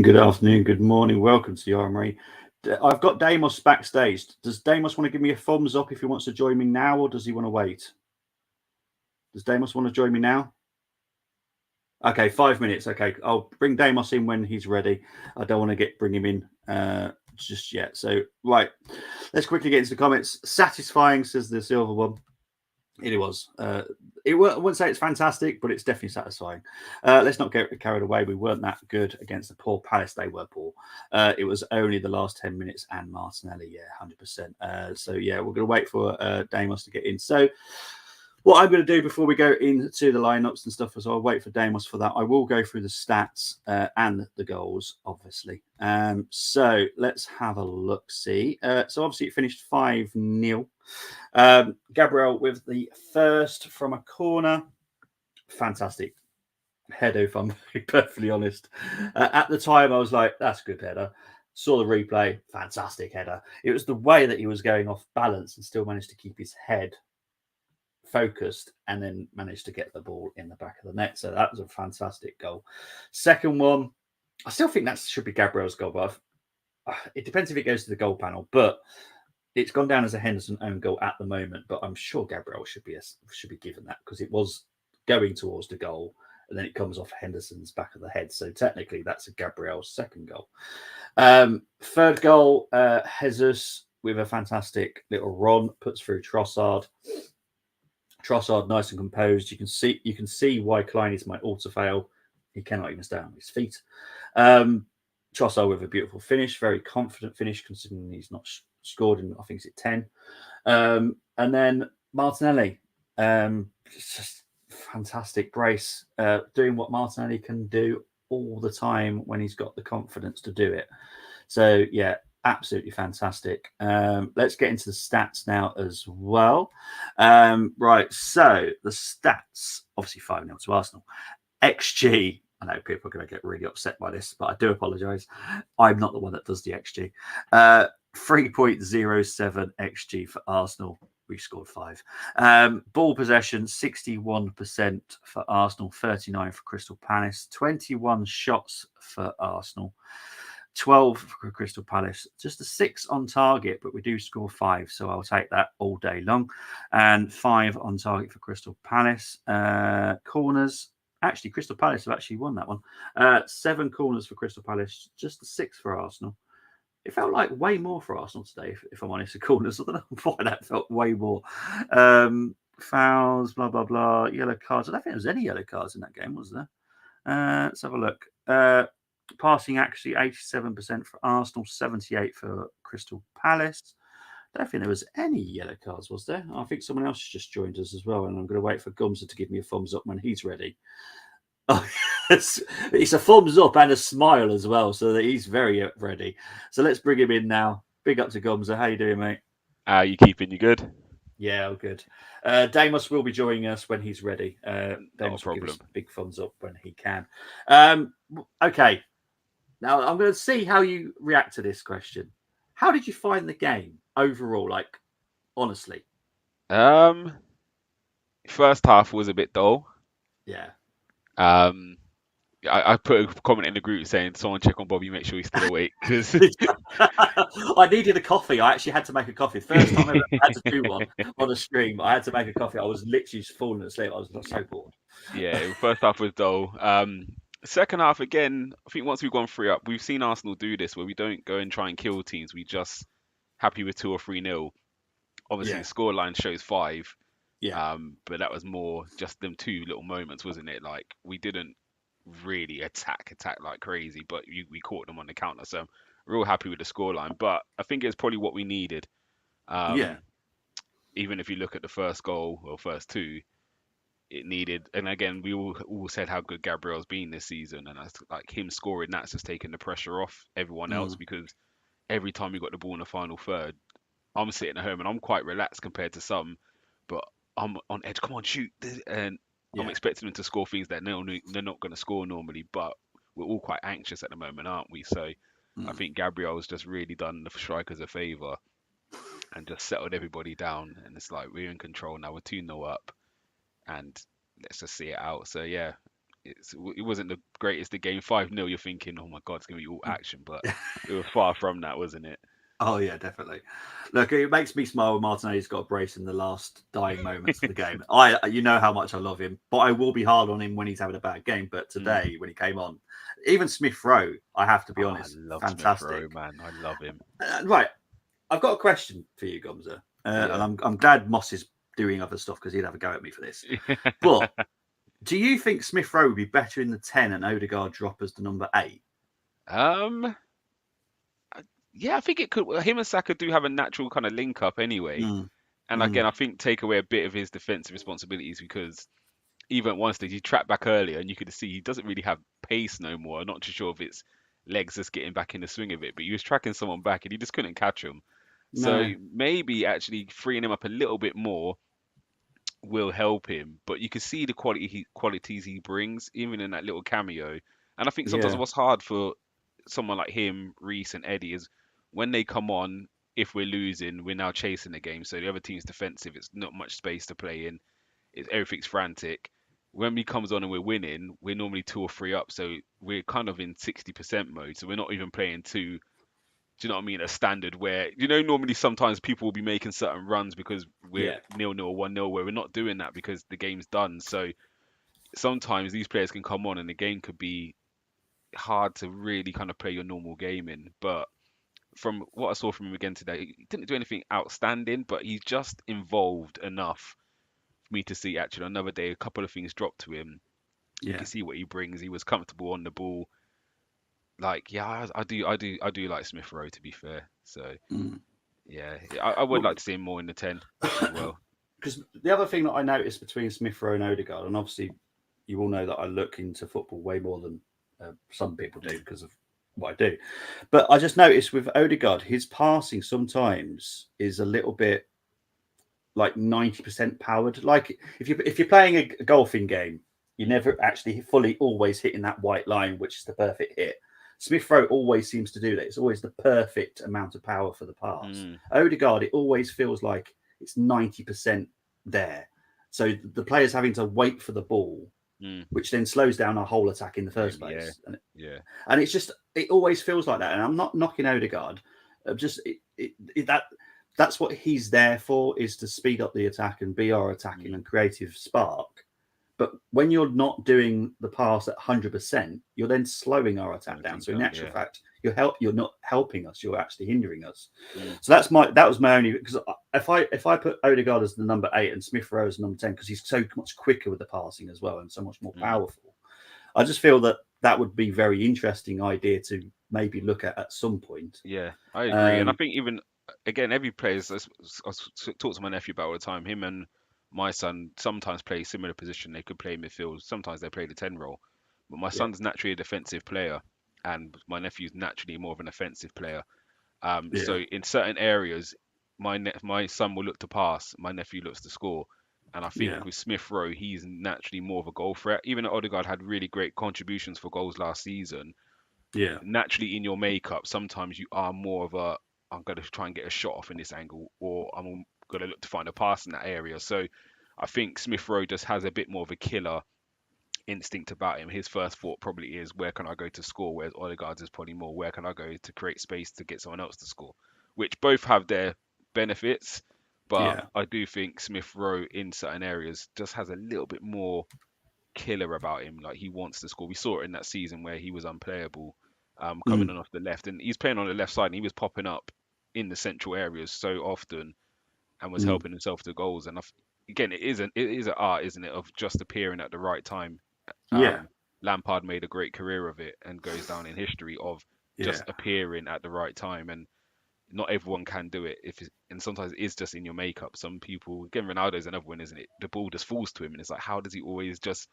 good afternoon, good morning. Welcome to the Armory. I've got Damos backstage. Does Damos want to give me a thumbs up if he wants to join me now, or does he want to wait? Does Damos want to join me now? Okay, 5 minutes. Okay, I'll bring Damos in when he's ready. I don't want to bring him in just yet. So, right, let's quickly get into the comments. Satisfying, says the silver one. It was. I wouldn't say it's fantastic, but it's definitely satisfying. Let's not get carried away. We weren't that good against the poor Palace. They were poor. It was only the last 10 minutes and Martinelli. Yeah, 100%. So, yeah, we're going to wait for Damos to get in. So, what I'm going to do before we go into the lineups and stuff is I'll wait for Damos for that. I will go through the stats and the goals, obviously. So let's have a look. See. So obviously it finished 5-0. Gabriel with the first from a corner. Fantastic header, if I'm perfectly honest. At the time, I was like, that's a good header. Saw the replay, fantastic header. It was the way that he was going off balance and still managed to keep his head focused and then managed to get the ball in the back of the net. So that was a fantastic goal. Second one, I still think that should be Gabriel's goal, but it depends if it goes to the goal panel, but it's gone down as a Henderson own goal at the moment, but I'm sure Gabriel should be given that because it was going towards the goal and then it comes off Henderson's back of the head. So technically that's a Gabriel's second goal. Third goal, Jesus with a fantastic little run, puts through Trossard. Trossard nice and composed. You can see why Klein might auto fail. He cannot even stand on his feet. Trossard with a beautiful finish, very confident finish considering he's not scored in, I think it's 10. And then Martinelli, just fantastic brace, doing what Martinelli can do all the time when he's got the confidence to do it. So yeah, absolutely fantastic. Let's get into the stats now as well. Right, so the stats, obviously 5-0 to Arsenal. XG, I know people are going to get really upset by this, but I do apologise. I'm not the one that does the XG. 3.07 XG for Arsenal. We scored 5. Ball possession, 61% for Arsenal, 39 for Crystal Palace, 21 shots for Arsenal, 12 for Crystal Palace, just a 6 on target, but we do score 5, so I'll take that all day long. And 5 on target for Crystal Palace. Corners, actually, Crystal Palace have actually won that one. 7 corners for Crystal Palace, just a 6 for Arsenal. It felt like way more for Arsenal today, if I'm honest. The corners, I don't know why that felt way more. Fouls, blah, blah, blah, yellow cards. I don't think there was any yellow cards in that game, was there? Let's have a look. Passing actually 87% for Arsenal, 78% for Crystal Palace. I don't think there was any yellow cards, was there? I think someone else just joined us as well, and I'm going to wait for Gumza to give me a thumbs up when he's ready. Oh, it's a thumbs up and a smile as well, so that he's very ready. So let's bring him in now. Big up to Gumza. How you doing, mate? How you keeping? You good? Yeah, all good. Damos will be joining us when he's ready. Damos will give us a big thumbs up when he can. Okay. Now, I'm going to see how you react to this question. How did you find the game overall, like, honestly? First half was a bit dull. Yeah. I put a comment in the group saying, someone check on Bobby, make sure he's still awake. Cause... I needed a coffee. I actually had to make a coffee. First time I ever had to do one on a stream. I had to make a coffee. I was literally falling asleep. I was so bored. Yeah, first half was dull. Second half, again, I think once we've gone 3 up, we've seen Arsenal do this where we don't go and try and kill teams. We just happy with 2 or 3-0. Obviously, the scoreline shows 5. Yeah. But that was more just them 2 little moments, wasn't it? Like, we didn't really attack like crazy, but we caught them on the counter. So I'm real happy with the scoreline. But I think it's probably what we needed. Even if you look at the first goal or first 2, it needed. And again, we all said how good Gabriel's been this season, and like him scoring that's just taking the pressure off everyone else because every time we got the ball in the final third, I'm sitting at home and I'm quite relaxed compared to some, but I'm on edge. Come on, shoot! And I'm expecting them to score things that they're not going to score normally, but we're all quite anxious at the moment, aren't we? So I think Gabriel's just really done the strikers a favour and just settled everybody down. And it's like we're in control now. We're 2-0 up, and let's just see it out. So yeah, it wasn't the greatest. The game 5-0, you're thinking, oh my God, it's gonna be all action, but it was far from that, wasn't it? Oh yeah, definitely. Look, it makes me smile when Martinelli's got a brace in the last dying moments of the game. You know how much I love him, but I will be hard on him when he's having a bad game. But Mm. today, when he came on, even Smith Rowe, I have to be Oh, I honest, love Smith Rowe, fantastic. man. I love him. Right, I've got a question for you, Gomza, and Yeah. I'm glad Moss is doing other stuff because he'd have a go at me for this. But do you think Smith Rowe would be better in the 10 and Odegaard drop as the number 8? Um, yeah, I think it could. Him and Saka do have a natural kind of link up anyway. Mm, And again, mm, I think take away a bit of his defensive responsibilities because even at one stage he tracked back earlier and you could see he doesn't really have pace no more. I'm not too sure if it's legs just getting back in the swing of it, but he was tracking someone back and he just couldn't catch him. So no, maybe actually freeing him up a little bit more will help him. But you can see the qualities he brings even in that little cameo. And I think sometimes yeah, what's hard for someone like him, Reese and Eddie is when they come on. If we're losing, we're now chasing the game. So the other team's defensive. It's not much space to play in. Everything's frantic. When we comes on and we're winning, we're normally 2 or 3 up, so we're kind of in 60% mode. So we're not even playing two. Do you know what I mean? A standard where normally sometimes people will be making certain runs because we're yeah, 0-0 or 1-0, where we're not doing that because the game's done. So sometimes these players can come on and the game could be hard to really kind of play your normal game in. But from what I saw from him again today, he didn't do anything outstanding, but he's just involved enough me to see actually another day a couple of things dropped to him. You yeah. can see what he brings. He was comfortable on the ball. Like, yeah, I do like Smith Rowe to be fair. So Mm. yeah, I would Well, like to see him more in the 10 as well. because the other thing that I noticed between Smith Rowe and Odegaard, and obviously you all know that I look into football way more than some people do Mm, because of what I do. But I just noticed with Odegaard, his passing sometimes is a little bit like 90% powered. Like if you're playing a golfing game, you're mm, never actually fully always hitting that white line, which is the perfect hit. Smith Rowe always seems to do that. It's always the perfect amount of power for the pass. mm, Odegaard, it always feels like it's 90% there. So the player's having to wait for the ball, mm. which then slows down our whole attack in the first Game, yeah, place. yeah, And it's just, it always feels like that. And I'm not knocking Odegaard. Just that's what he's there for, is to speed up the attack and be our attacking mm, and creative spark. But when you're not doing the pass at 100%, you're then slowing our attack slow down. things So in down, actual yeah. fact, you're not helping us. You're actually hindering us. Mm, So that was my only, because if I put Odegaard as the number 8 and Smith Rowe as number 10, because he's so much quicker with the passing as well and so much more mm. powerful, I just feel that that would be a very interesting idea to maybe look at some point. Yeah, I agree. And I Um, think even again, every player, talk to my nephew about all the time. Him and my son sometimes play similar position. They could play midfield. Sometimes they play the 10 role. But my yeah, son's naturally a defensive player, and my nephew's naturally more of an offensive player. So yeah, in certain areas, my son will look to pass, my nephew looks to score. And I think yeah, with Smith Rowe, he's naturally more of a goal threat. Even though Odegaard had really great contributions for goals last season, yeah, naturally in your makeup, sometimes you are more of a I'm going to try and get a shot off in this angle, or I'm going to look to find a pass in that area. So I think Smith Rowe just has a bit more of a killer instinct about him. His first thought probably is where can I go to score, whereas Odegaard's is probably more where can I go to create space to get someone else to score, which both have their benefits. But yeah, I do think Smith Rowe in certain areas just has a little bit more killer about him. Like he wants to score. We saw it in that season where he was unplayable, coming mm, on off the left, and he's playing on the left side, and he was popping up in the central areas so often, and was mm, helping himself to goals. And again, it is an art, isn't it, of just appearing at the right time. yeah, Lampard made a great career of it and goes down in history of yeah, just appearing at the right time. And not everyone can do it. And sometimes it is just in your makeup. Some people, again, Ronaldo's another one, isn't it? The ball just falls to him, and it's like, how does he always just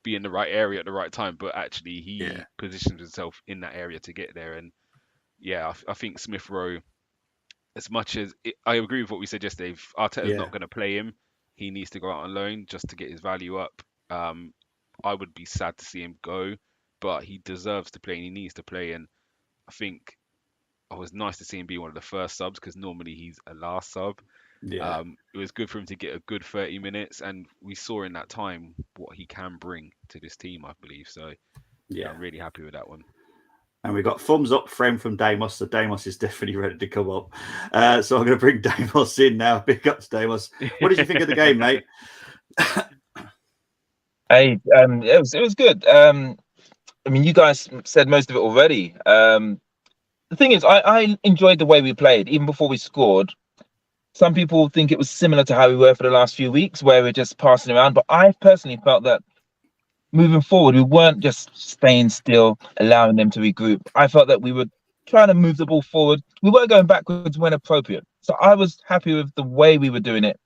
be in the right area at the right time? But actually, yeah, he positions himself in that area to get there. And yeah, I think Smith Rowe, as much as I agree with what we said yesterday, if Arteta's yeah, not going to play him, he needs to go out on loan just to get his value up. Um, I would be sad to see him go, but he deserves to play and he needs to play. And I think it was nice to see him be one of the first subs because normally he's a last sub. Yeah, It was good for him to get a good 30 minutes, and we saw in that time what he can bring to this team, I believe. So yeah, yeah. I'm really happy with that one. And we got thumbs up frame from Damos, so Damos is definitely ready to come up. So I'm going to bring Damos in now. Big up to Damos. What did you think of the game, mate? Hey, it was good. I mean, you guys said most of it already. The thing is, I enjoyed the way we played, even before we scored. Some people think it was similar to how we were for the last few weeks, where we're just passing around. But I personally felt that moving forward, we weren't just staying still, allowing them to regroup. I felt that we were trying to move the ball forward. We weren't going backwards when appropriate. So I was happy with the way we were doing it.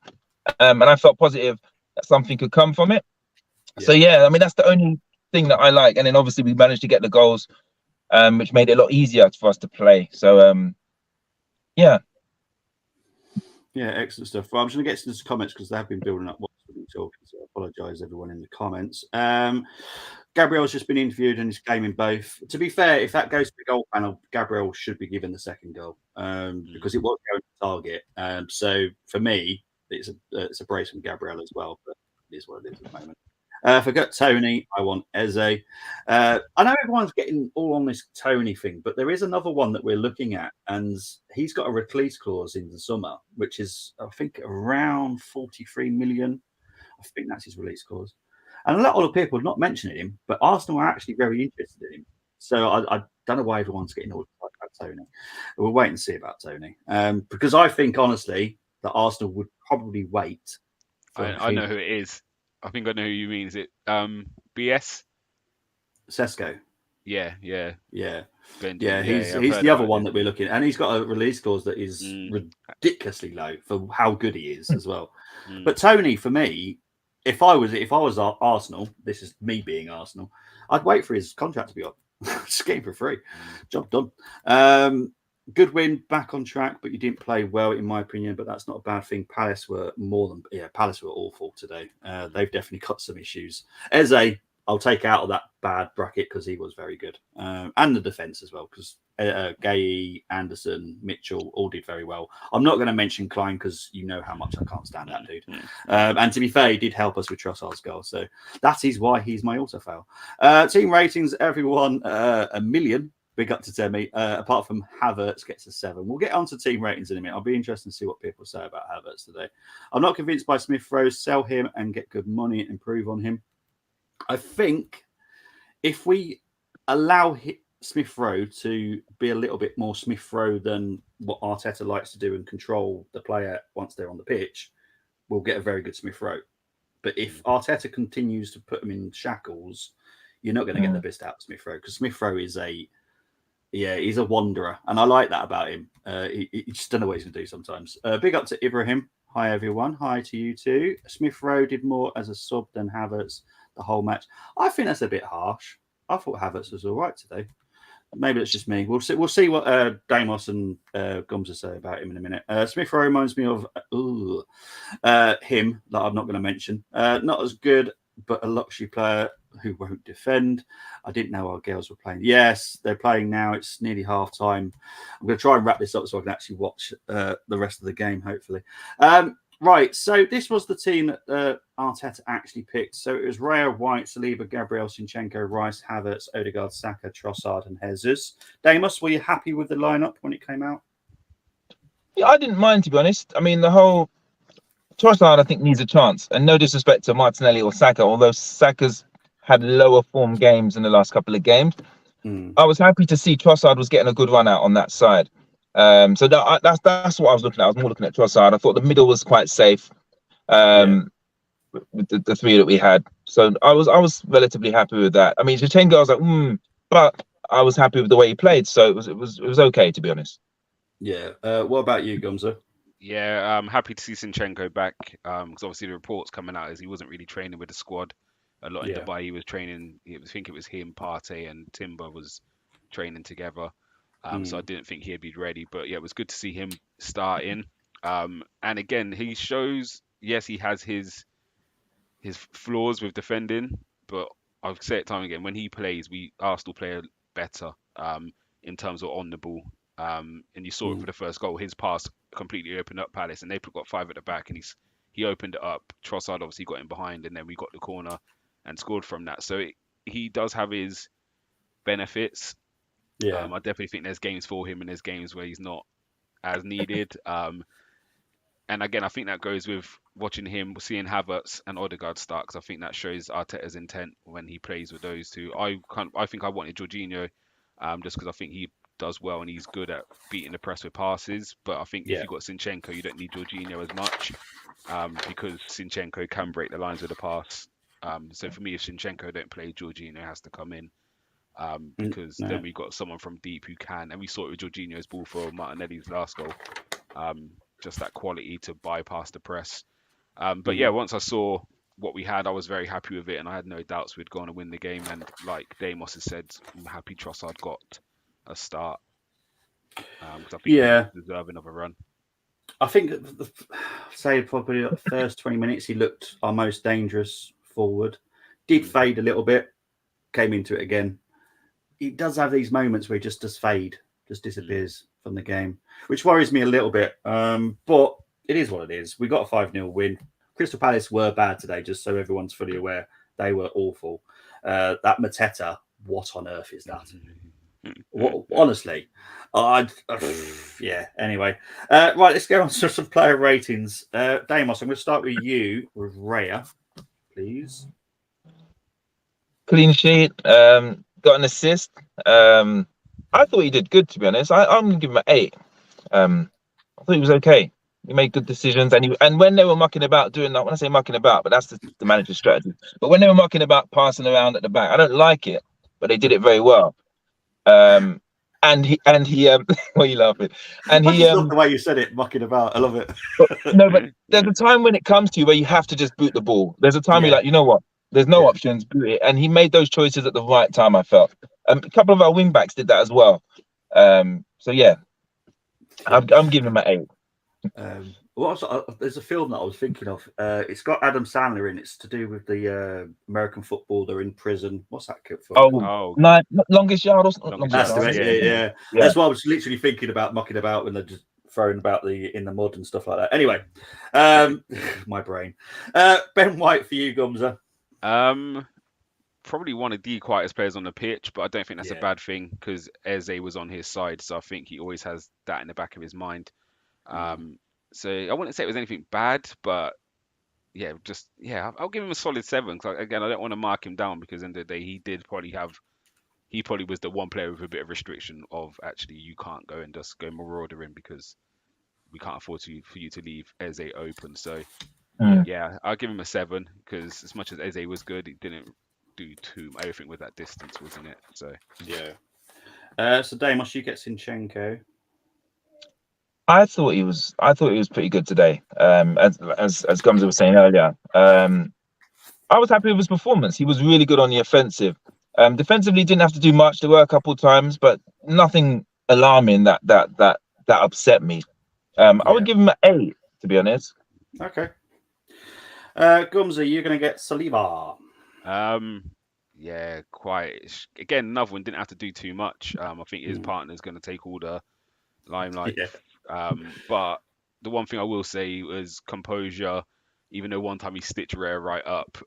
And I felt positive that something could come from it. So yeah, I mean, that's the only thing that I like. And then obviously we managed to get the goals, which made it a lot easier for us to play. So yeah. Yeah, excellent stuff. Well, I'm just going to get to the comments because they have been building up whilst we've been talking. So I apologise, everyone in the comments. Gabriel's just been interviewed and he's claiming both. To be fair, if that goes to the goal panel, Gabriel should be given the second goal because it was going to target. So for me, it's a brace from Gabriel as well, but it is what it is at the moment. Forgot Tony. I want Eze. I know everyone's getting all on this Tony thing, but there is another one that we're looking at, and he's got a release clause in the summer, which is I think around 43 million. I think that's his release clause, and a lot of people are not mentioning him, but Arsenal are actually very interested in him. So I don't know why everyone's getting all excited about Tony. We'll wait and see about Tony, because I think honestly that Arsenal would probably wait for I know who it is. I think I know who you mean. Is it BS? Sesko. Yeah, yeah. Yeah, Benji. yeah, Yeah, I've he's heard the other about one this. that we're looking at, and he's got a release clause that is Mm, ridiculously low for how good he is as well. mm. But Tony, for me, if I was Arsenal, this is me being Arsenal, I'd wait for his contract to be up. Just get him for free. Job done. Good win, back on track, but you didn't play well, in my opinion. But that's not a bad thing. Palace were Palace were awful today. They've definitely got some issues. Eze, I'll take out of that bad bracket because he was very good, and the defense as well because Gay, Anderson, Mitchell all did very well. I'm not going to mention Klein because you know how much I can't stand that dude. And to be fair, he did help us with Trossard's goal, so that is why he's my auto fail. Team ratings, everyone a million. Big up to Demi. Apart from Havertz gets a 7. We'll get on to team ratings in a minute. I'll be interested to see what people say about Havertz today. I'm not convinced by Smith Rowe. Sell him and get good money and improve on him. I think if we allow Smith Rowe to be a little bit more Smith Rowe than what Arteta likes to do and control the player once they're on the pitch, we'll get a very good Smith Rowe. But if Arteta continues to put him in shackles, you're not going to get the best out of Smith Rowe because Smith Rowe is he's a wanderer, and I like that about him. He just don't know what he's going to do sometimes. Big up to Ibrahim. Hi everyone. Hi to you too. Smith Rowe did more as a sub than Havertz the whole match. I think that's a bit harsh. I thought Havertz was all right today. Maybe it's just me. We'll see. We'll see what Damos and Gumza say about him in a minute. Smith Rowe reminds me of him that I'm not going to mention. Not as good, but a luxury player who won't defend. I didn't know our girls were playing. Yes, they're playing now. It's nearly half time. I'm going to try and wrap this up so I can actually watch the rest of the game, hopefully. Right, so this was the team that Arteta actually picked. So it was Raya, White, Saliba, Gabriel, Sinchenko, Rice, Havertz, Odegaard, Saka, Trossard, and Jesus. Damos, were you happy with the lineup when it came out? Yeah, I didn't mind, to be honest. I mean, the whole Trossard, I think, needs a chance. And no disrespect to Martinelli or Saka, although Saka's had lower form games in the last couple of games. I was happy to see Trossard was getting a good run out on that side. So that's what I was looking at. I was more looking at Trossard. I thought the middle was quite safe with the three that we had. So I was relatively happy with that. I mean, Zinchenko, I was like, but I was happy with the way he played. So it was okay, to be honest. Yeah. What about you, Gumza? Yeah, I'm happy to see Sinchenko back because obviously the reports coming out is he wasn't really training with the squad. A lot in Dubai, he was training. I think it was him, Partey, and Timber was training together. So I didn't think he'd be ready. But yeah, it was good to see him starting. And again, he shows, yes, he has his flaws with defending, but I've said it time again, when he plays, Arsenal play better in terms of on the ball. And you saw it for the first goal. His pass completely opened up Palace, and they got 5 at the back, and he opened it up. Trossard obviously got in behind, and then we got the corner and scored from that. So he does have his benefits. Yeah. I definitely think there's games for him, and there's games where he's not as needed. And again, I think that goes with watching him, seeing Havertz and Odegaard start, because I think that shows Arteta's intent when he plays with those two. I think I wanted Jorginho, just because I think he does well and he's good at beating the press with passes. But I think if you've got Zinchenko, you don't need Jorginho as much, because Zinchenko can break the lines with a pass. So for me, if Zinchenko don't play, Jorginho has to come in, because then we got someone from deep who can, and we saw it with Jorginho's ball for Martinelli's last goal. Just that quality to bypass the press. But yeah, once I saw what we had, I was very happy with it, and I had no doubts we'd go on and win the game. And like Damos has said, I'm happy Trossard got a start, because I think he's deserving of a run. I think, say probably the first 20 minutes, he looked our most dangerous forward. Did fade a little bit, came into it again. He does have these moments where he just does fade, just disappears from the game, which worries me a little bit. But it is what it is. We got a 5-0 win. Crystal Palace were bad today, just so everyone's fully aware. They were awful. That Mateta, what on earth is that? Honestly, yeah. Anyway, right, let's go on to some player ratings. Damos, I'm going to start with you, with Raya, please. Clean sheet. Got an assist. I thought he did good, to be honest. I'm going to give him an 8. I thought he was okay. He made good decisions, and when they were mucking about doing that, when I say mucking about, but that's the manager's strategy. But when they were mucking about passing around at the back, I don't like it, but they did it very well. And he what are you laughing? And I just love the way you said it, mucking about. I love it. But there's a time when it comes to you where you have to just boot the ball. There's a time you're like, you know what? There's no options, boot it. And he made those choices at the right time, I felt. A couple of our wing backs did that as well. So yeah, I'm giving him an 8. There's a film that I was thinking of. It's got Adam Sandler in it. It's to do with the American footballer in prison. What's that for? Longest Yard or something. Yeah. That's what I was literally thinking about, mucking about when they're just throwing about in the mud and stuff like that. Anyway, my brain. Ben White for you, Gumza. Probably one of the quietest players on the pitch, but I don't think that's a bad thing, because Eze was on his side, so I think he always has that in the back of his mind. So I wouldn't say it was anything bad, but I'll give him a solid 7. Because again, I don't want to mark him down, because in the day he probably was the one player with a bit of restriction of actually you can't go and just go maraudering, because we can't afford for you to leave Eze open. So I'll give him a 7, because as much as Eze was good, he didn't do everything with that distance, wasn't it? So so Damos, you get Zinchenko. I thought he was pretty good today. As Gumza was saying earlier, I was happy with his performance. He was really good on the offensive. Defensively, didn't have to do much. There were a couple of times, but nothing alarming that upset me. I would give him an 8, to be honest. Okay. Gumza, you're going to get Saliba. Quite. Again, another one didn't have to do too much. I think his partner's going to take all the limelight. But the one thing I will say was composure, even though one time he stitched Rare right up.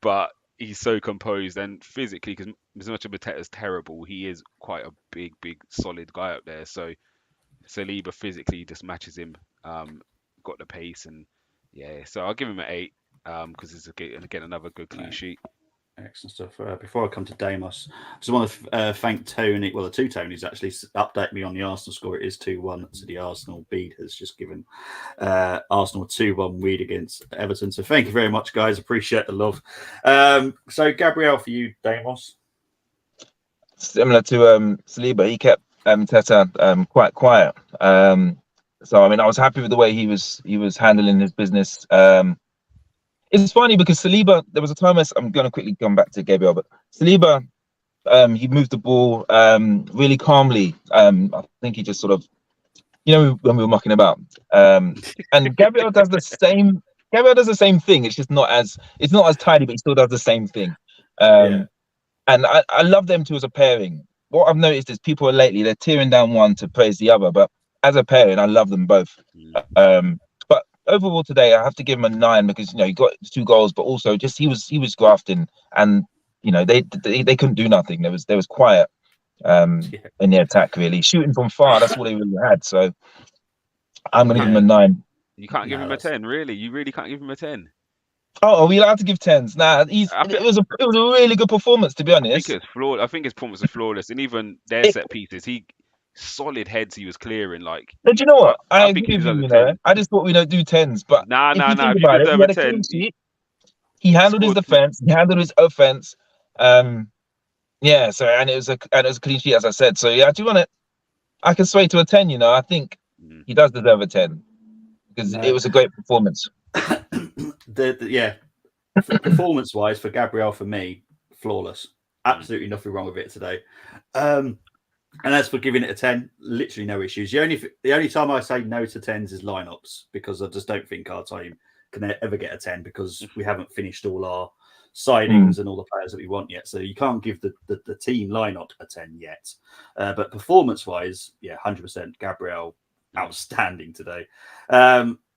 But he's so composed, and physically, because as much as Mateta's terrible, he is quite a big, solid guy up there. So Saliba physically just matches him. Got the pace, and so I'll give him an 8, because it's again another good clean sheet. Excellent stuff. Before I come to Damos, I just want to thank Tony. Well, the two Tonys actually update me on the Arsenal score. It is 2-1. So the Arsenal beat has just given Arsenal 2-1 lead against Everton. So thank you very much, guys. Appreciate the love. So Gabriel, for you, Damos. Similar to Saliba, he kept Teta quite quiet. So I mean, I was happy with the way he was handling his business. It's funny because Saliba, there was a time, I'm going to quickly come back to Gabriel, but Saliba, he moved the ball really calmly. I think he just sort of, when we were mucking about. And Gabriel does the same. Gabriel does the same thing. It's not as tidy, but he still does the same thing. And I love them two as a pairing. What I've noticed is people lately, they're tearing down one to praise the other, but as a pair, and I love them both. But overall today, I have to give him a 9 because he got 2 goals, but also just he was grafting, and they couldn't do nothing. There was quiet in the attack, really shooting from far. That's all they really had. So I'm going to give him a 9. You can't give him a 10, really. You really can't give him a 10. Oh, are we allowed to give 10s? Nah, it was a really good performance, to be honest. I think it's flawed. I think his performance was flawless, and even their set pieces, solid heads he was clearing. Like, but you know what? I think agree he with you. deserves a 10. I just thought we don't do 10s, but Nah. If you If you deserve he had a a 10, clean sheet. He handled his defense. He handled his offense. Yeah. So and it was a clean sheet, as I said. So yeah, do you want it? I can sway to a 10. I think he does deserve a 10 because it was a great performance. Performance-wise for Gabriel, for me, flawless. Absolutely nothing wrong with it today. And as for giving it a 10, literally no issues. The only time I say no to 10s is lineups, because I just don't think our team can ever get a 10 because we haven't finished all our signings and all the players that we want yet. So you can't give the team lineup a 10 yet. But performance-wise, 100% Gabriel, outstanding today.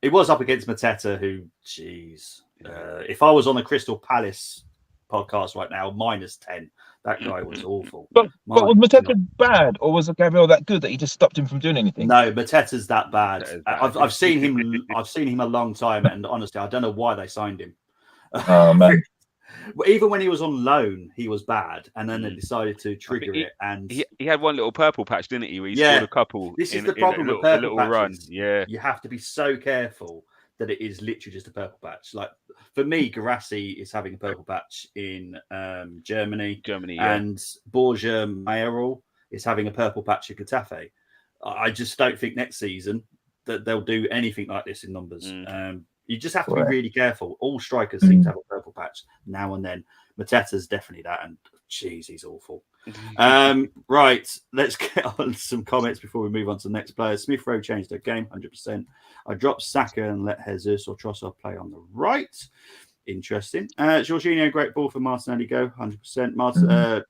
It was up against Mateta, who, geez, if I was on a Crystal Palace podcast right now, -10. That guy was awful. But was Mateta bad, or was Gabriel that good that he just stopped him from doing anything? No, Mateta's that bad. I've seen him. I've seen him a long time, and honestly, I don't know why they signed him. Oh man! Even when he was on loan, he was bad, and then they decided to trigger it. And he had one little purple patch, didn't he? Where he scored a couple. This is the problem with purple patches. Run. Yeah, you have to be so careful that it is literally just a purple patch. Like for me, Garassi is having a purple patch in Germany, and Borja Mayoral is having a purple patch at Getafe. I just don't think next season that they'll do anything like this in numbers. You just have to be really careful. All strikers seem to have a purple patch now and then. Mateta's definitely that, and geez, he's awful. Right, let's get on some comments before we move on to the next player. Smith Rowe changed their game, 100%. I dropped Saka and let Jesus or Trossard play on the right. Interesting. Jorginho, great ball for Martinelli, go, 100%.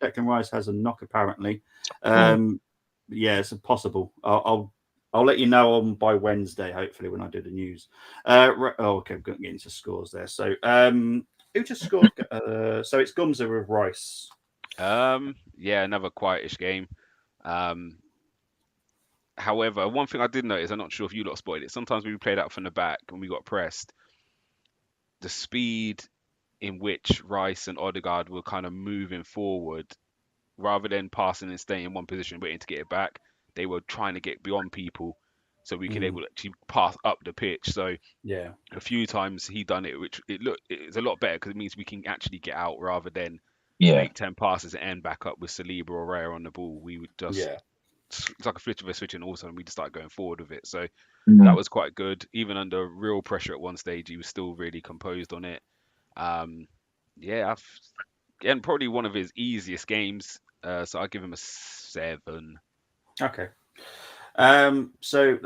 Declan Rice has a knock, apparently. It's possible. I'll let you know by Wednesday, hopefully, when I do the news. Okay, I'm going to get into scores there. So, who just scored? So it's Gumza with Rice. Another quietish game. However, one thing I did notice, I'm not sure if you lot spotted it. Sometimes when we played out from the back and we got pressed, the speed in which Rice and Odegaard were kind of moving forward, rather than passing and staying in one position waiting to get it back, they were trying to get beyond people so we could able to actually pass up the pitch. So a few times he done it, which it's a lot better because it means we can actually get out rather than make 10 passes and end back up with Saliba or Raya on the ball. We would just it's like a flip of a switch, and all of a sudden we just start going forward with it. So that was quite good. Even under real pressure at one stage, he was still really composed on it. And probably one of his easiest games. So I'll give him a 7. Okay. So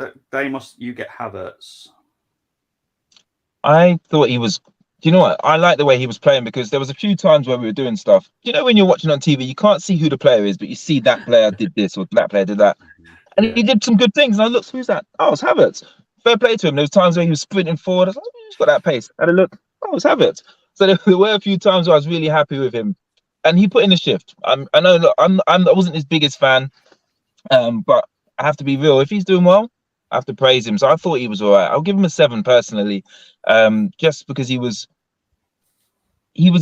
you get Havertz. I thought he was. Do you know what? I like the way he was playing because there was a few times where we were doing stuff. You know, when you're watching on TV, you can't see who the player is, but you see that player did this or that player did that, and he did some good things. And I looked, who's that? Oh, it's Havertz. Fair play to him. There was times where he was sprinting forward. I was like, who's got that pace? And I looked, oh, it's Havertz. So there were a few times where I was really happy with him, and he put in a shift. I know that I wasn't his biggest fan, but I have to be real. If he's doing well, I have to praise him. So I thought he was all right. I'll give him a 7 personally, just because he was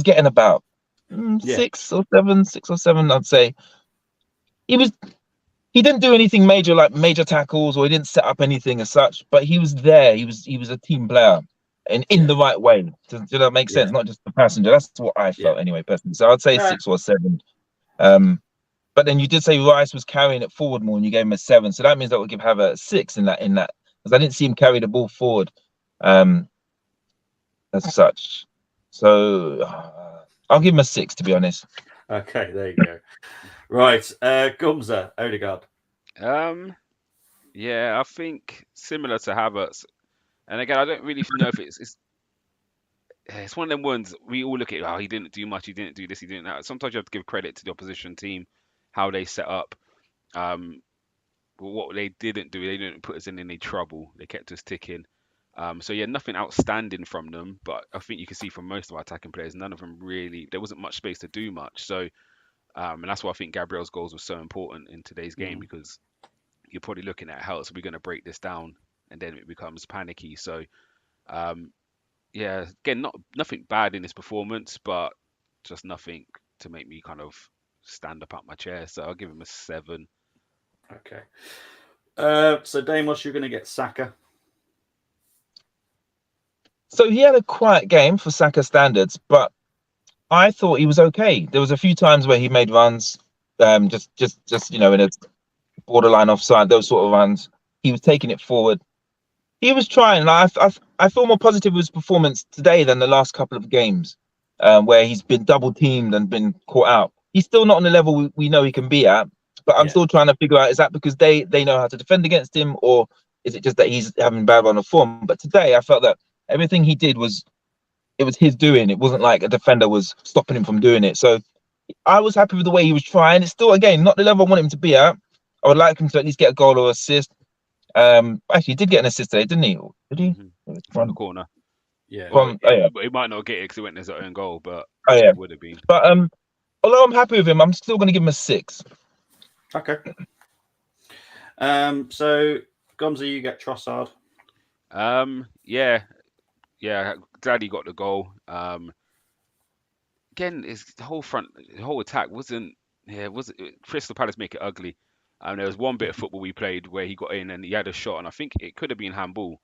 getting about 6 or 7, I'd say. He didn't do anything major, like major tackles, or he didn't set up anything as such, but he was there. He was a team player and in the right way. Does that make sense? Not just the passenger. That's what I felt anyway, personally. So I'd say 6 or 7. But then you did say Rice was carrying it forward more, and you gave him a 7. So that means that would give Havertz a 6 in that, because I didn't see him carry the ball forward, as such. So I'll give him a 6, to be honest. Okay, there you go. Right, Gumza, Odegaard. I think similar to Havertz, and again, I don't really know if it's one of them ones we all look at. Oh, he didn't do much. He didn't do this. He didn't that. Sometimes you have to give credit to the opposition team, how they set up. but what they didn't do, they didn't put us in any trouble. They kept us ticking. So yeah, nothing outstanding from them, but I think you can see from most of our attacking players, none of them really. There wasn't much space to do much. So, and that's why I think Gabriel's goals were so important in today's game, because you're probably looking at how else are we going to break this down, and then it becomes panicky. So, yeah, again, nothing bad in his performance, but just nothing to make me kind of stand up out my chair. So I'll give him a 7. Okay. So Damos, you're going to get Saka. So he had a quiet game for Saka standards, but I thought he was okay. There was a few times where he made runs, just in a borderline offside, those sort of runs. He was taking it forward. He was trying. I feel more positive with his performance today than the last couple of games, where he's been double teamed and been caught out. He's still not on the level we know he can be at, but I'm still trying to figure out, is that because they know how to defend against him, or is it just that he's having bad run of form? But today I felt that everything he did was his doing. It wasn't like a defender was stopping him from doing it. So I was happy with the way he was trying. It's still, again, not the level I want him to be at. I would like him to at least get a goal or assist. Actually, he did get an assist today, didn't he? Did he? From the corner. Yeah. Well, he might not get it because it went as his own goal, but it would have been. But although I'm happy with him, I'm still going to give him a 6. Okay. So Gomza, you get Trossard. Yeah, glad he got the goal. Again, the whole attack wasn't. Yeah, Crystal Palace make it ugly. There was one bit of football we played where he got in and he had a shot, and I think it could have been handball,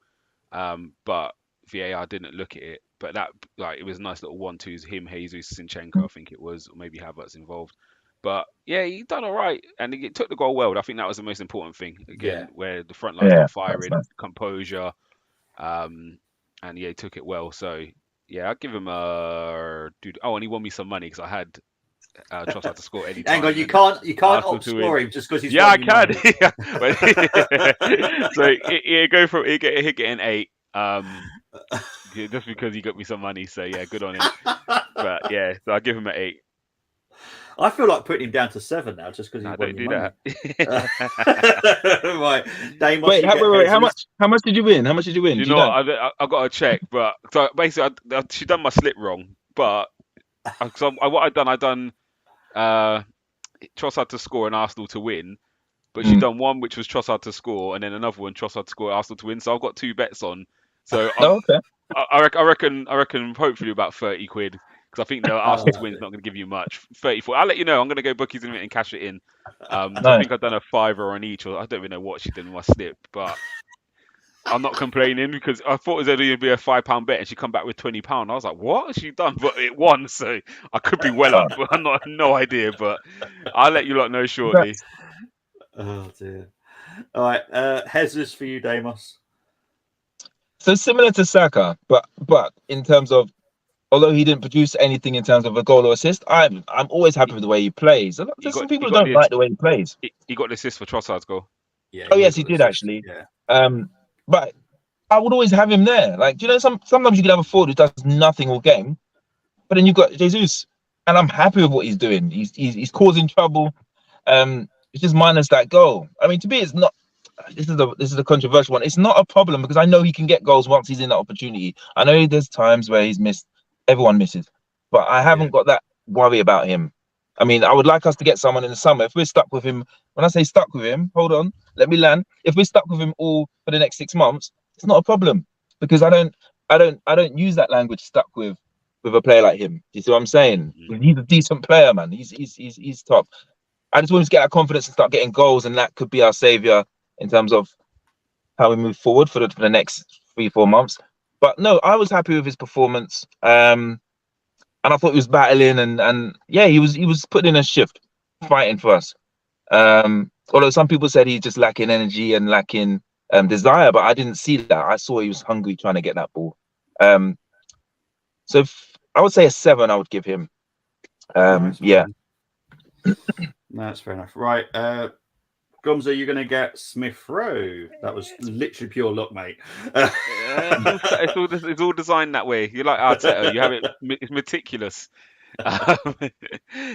but VAR didn't look at it. But that, like, it was a nice little 1-2s. Him, Jesus, Zinchenko, I think it was, or maybe Havertz involved. But yeah, he done all right, and he took the goal well. I think that was the most important thing. Again, where the front line's not firing, composure, and yeah, he took it well. So yeah, I'll give him a dude. Oh, and he won me some money because I had Trossard to score any time. Hang on, you can't outscore him just because he's. Yeah, I can. So he'll get an 8. Just because he got me some money. So yeah, good on him. But yeah, so I'll give him an 8. I feel like putting him down to 7 now, just because he won you money. That. Right, Damos, wait. How much did you win? How much did you win? You know what? I got to check, but so basically, she done my slip wrong. But what I done Trossard to score and Arsenal to win. But she done one which was Trossard to score, and then another one Trossard to score, Arsenal to win. So I've got 2 bets on. So okay. I reckon hopefully about 30 quid. Because I think the Arsenal to win is not going to give you much. 34. I'll let you know. I'm going to go bookies in a minute and cash it in. Nice. I think I've done a $5 on each, or I don't even know what she did in my slip, but I'm not complaining because I thought it was only going to be a £5 bet, and she come back with £20. I was like, what has she done? But it won, so I could be well up, but I'm not, no idea. But I'll let you lot know shortly. Oh dear. All right, Jesus for you, Damos. So similar to Saka, but in terms of, although he didn't produce anything in terms of a goal or assist, I'm always happy with the way he plays. There's some people who don't like the way he plays. He got the assist for Trossard's goal. Yeah. Oh yes, he did actually. Yeah. But I would always have him there. Like, do you know, sometimes you can have a forward who does nothing all game, but then you've got Jesus, and I'm happy with what he's doing. He's causing trouble. It's just minus that goal. I mean, to me, it's not. This is a controversial one. It's not a problem because I know he can get goals once he's in that opportunity. I know there's times where he's missed. Everyone misses, but I haven't got that worry about him. I mean, I would like us to get someone in the summer. If we're stuck with him, when I say stuck with him, hold on, let me land. If we're stuck with him all for the next 6 months, it's not a problem because I don't use that language. Stuck with a player like him. Do you see what I'm saying? He's a decent player, man. He's top. I just want him to get that confidence and start getting goals, and that could be our savior in terms of how we move forward for the next 3-4 months. But no, I was happy with his performance, and I thought he was battling, and yeah, he was putting in a shift, fighting for us. Although some people said he's just lacking energy and lacking desire, but I didn't see that. I saw he was hungry trying to get that ball. So I would say a 7. I would give him. Yeah. That's fair enough. Right. Gumza, you're going to get Smith Rowe. That was literally pure luck, mate. It's all designed that way. You're like Arteta. You have it. It's meticulous.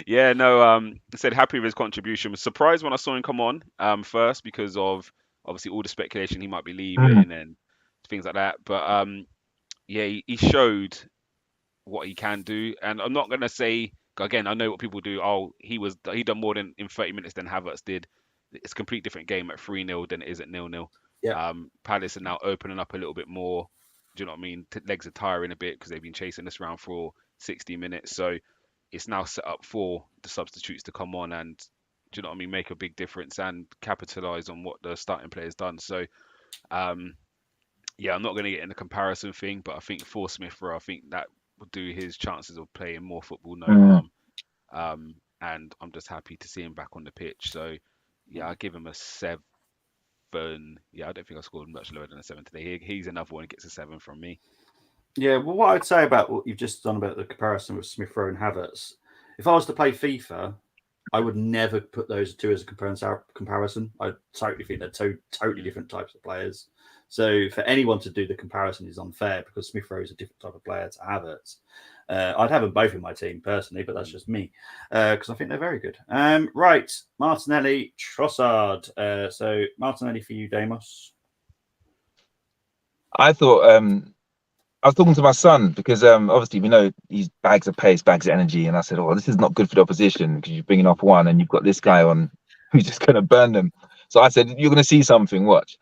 Yeah, no. Said happy with his contribution. Was surprised when I saw him come on. First because of obviously all the speculation he might be Mm. leaving and things like that. But yeah, he showed what he can do. And I'm not gonna say again. I know what people do. Oh, he done more than in 30 minutes than Havertz did. It's a complete different game at 3-0 than it is at 0-0. Yeah. Palace are now opening up a little bit more. Do you know what I mean? Legs are tiring a bit because they've been chasing this round for 60 minutes. So it's now set up for the substitutes to come on and do you know what I mean? Make a big difference and capitalize on what the starting player's done. So um, yeah, I'm not going to get in the comparison thing, but I think for Smith Rowe, I think that would do his chances of playing more football no Mm. harm. And I'm just happy to see him back on the pitch. So yeah, I give him a 7. Yeah, I don't think I scored much lower than a 7 today. He's another one who gets a 7 from me. Yeah, well, what I'd say about what you've just done about the comparison with Smith Rowe and Havertz, if I was to play FIFA, I would never put those two as a comparison. I totally think they're two totally Mm. different types of players. So for anyone to do the comparison is unfair because Smith Rowe is a different type of player to Havertz. I'd have them both in my team personally, but that's just me because I think they're very good. Right, Martinelli, Trossard. So Martinelli for you, Damos. I thought I was talking to my son because obviously we know he's bags of pace, bags of energy, and I said, "Oh, this is not good for the opposition because you're bringing off one and you've got this guy on who's just going to burn them." So I said, "You're going to see something. Watch."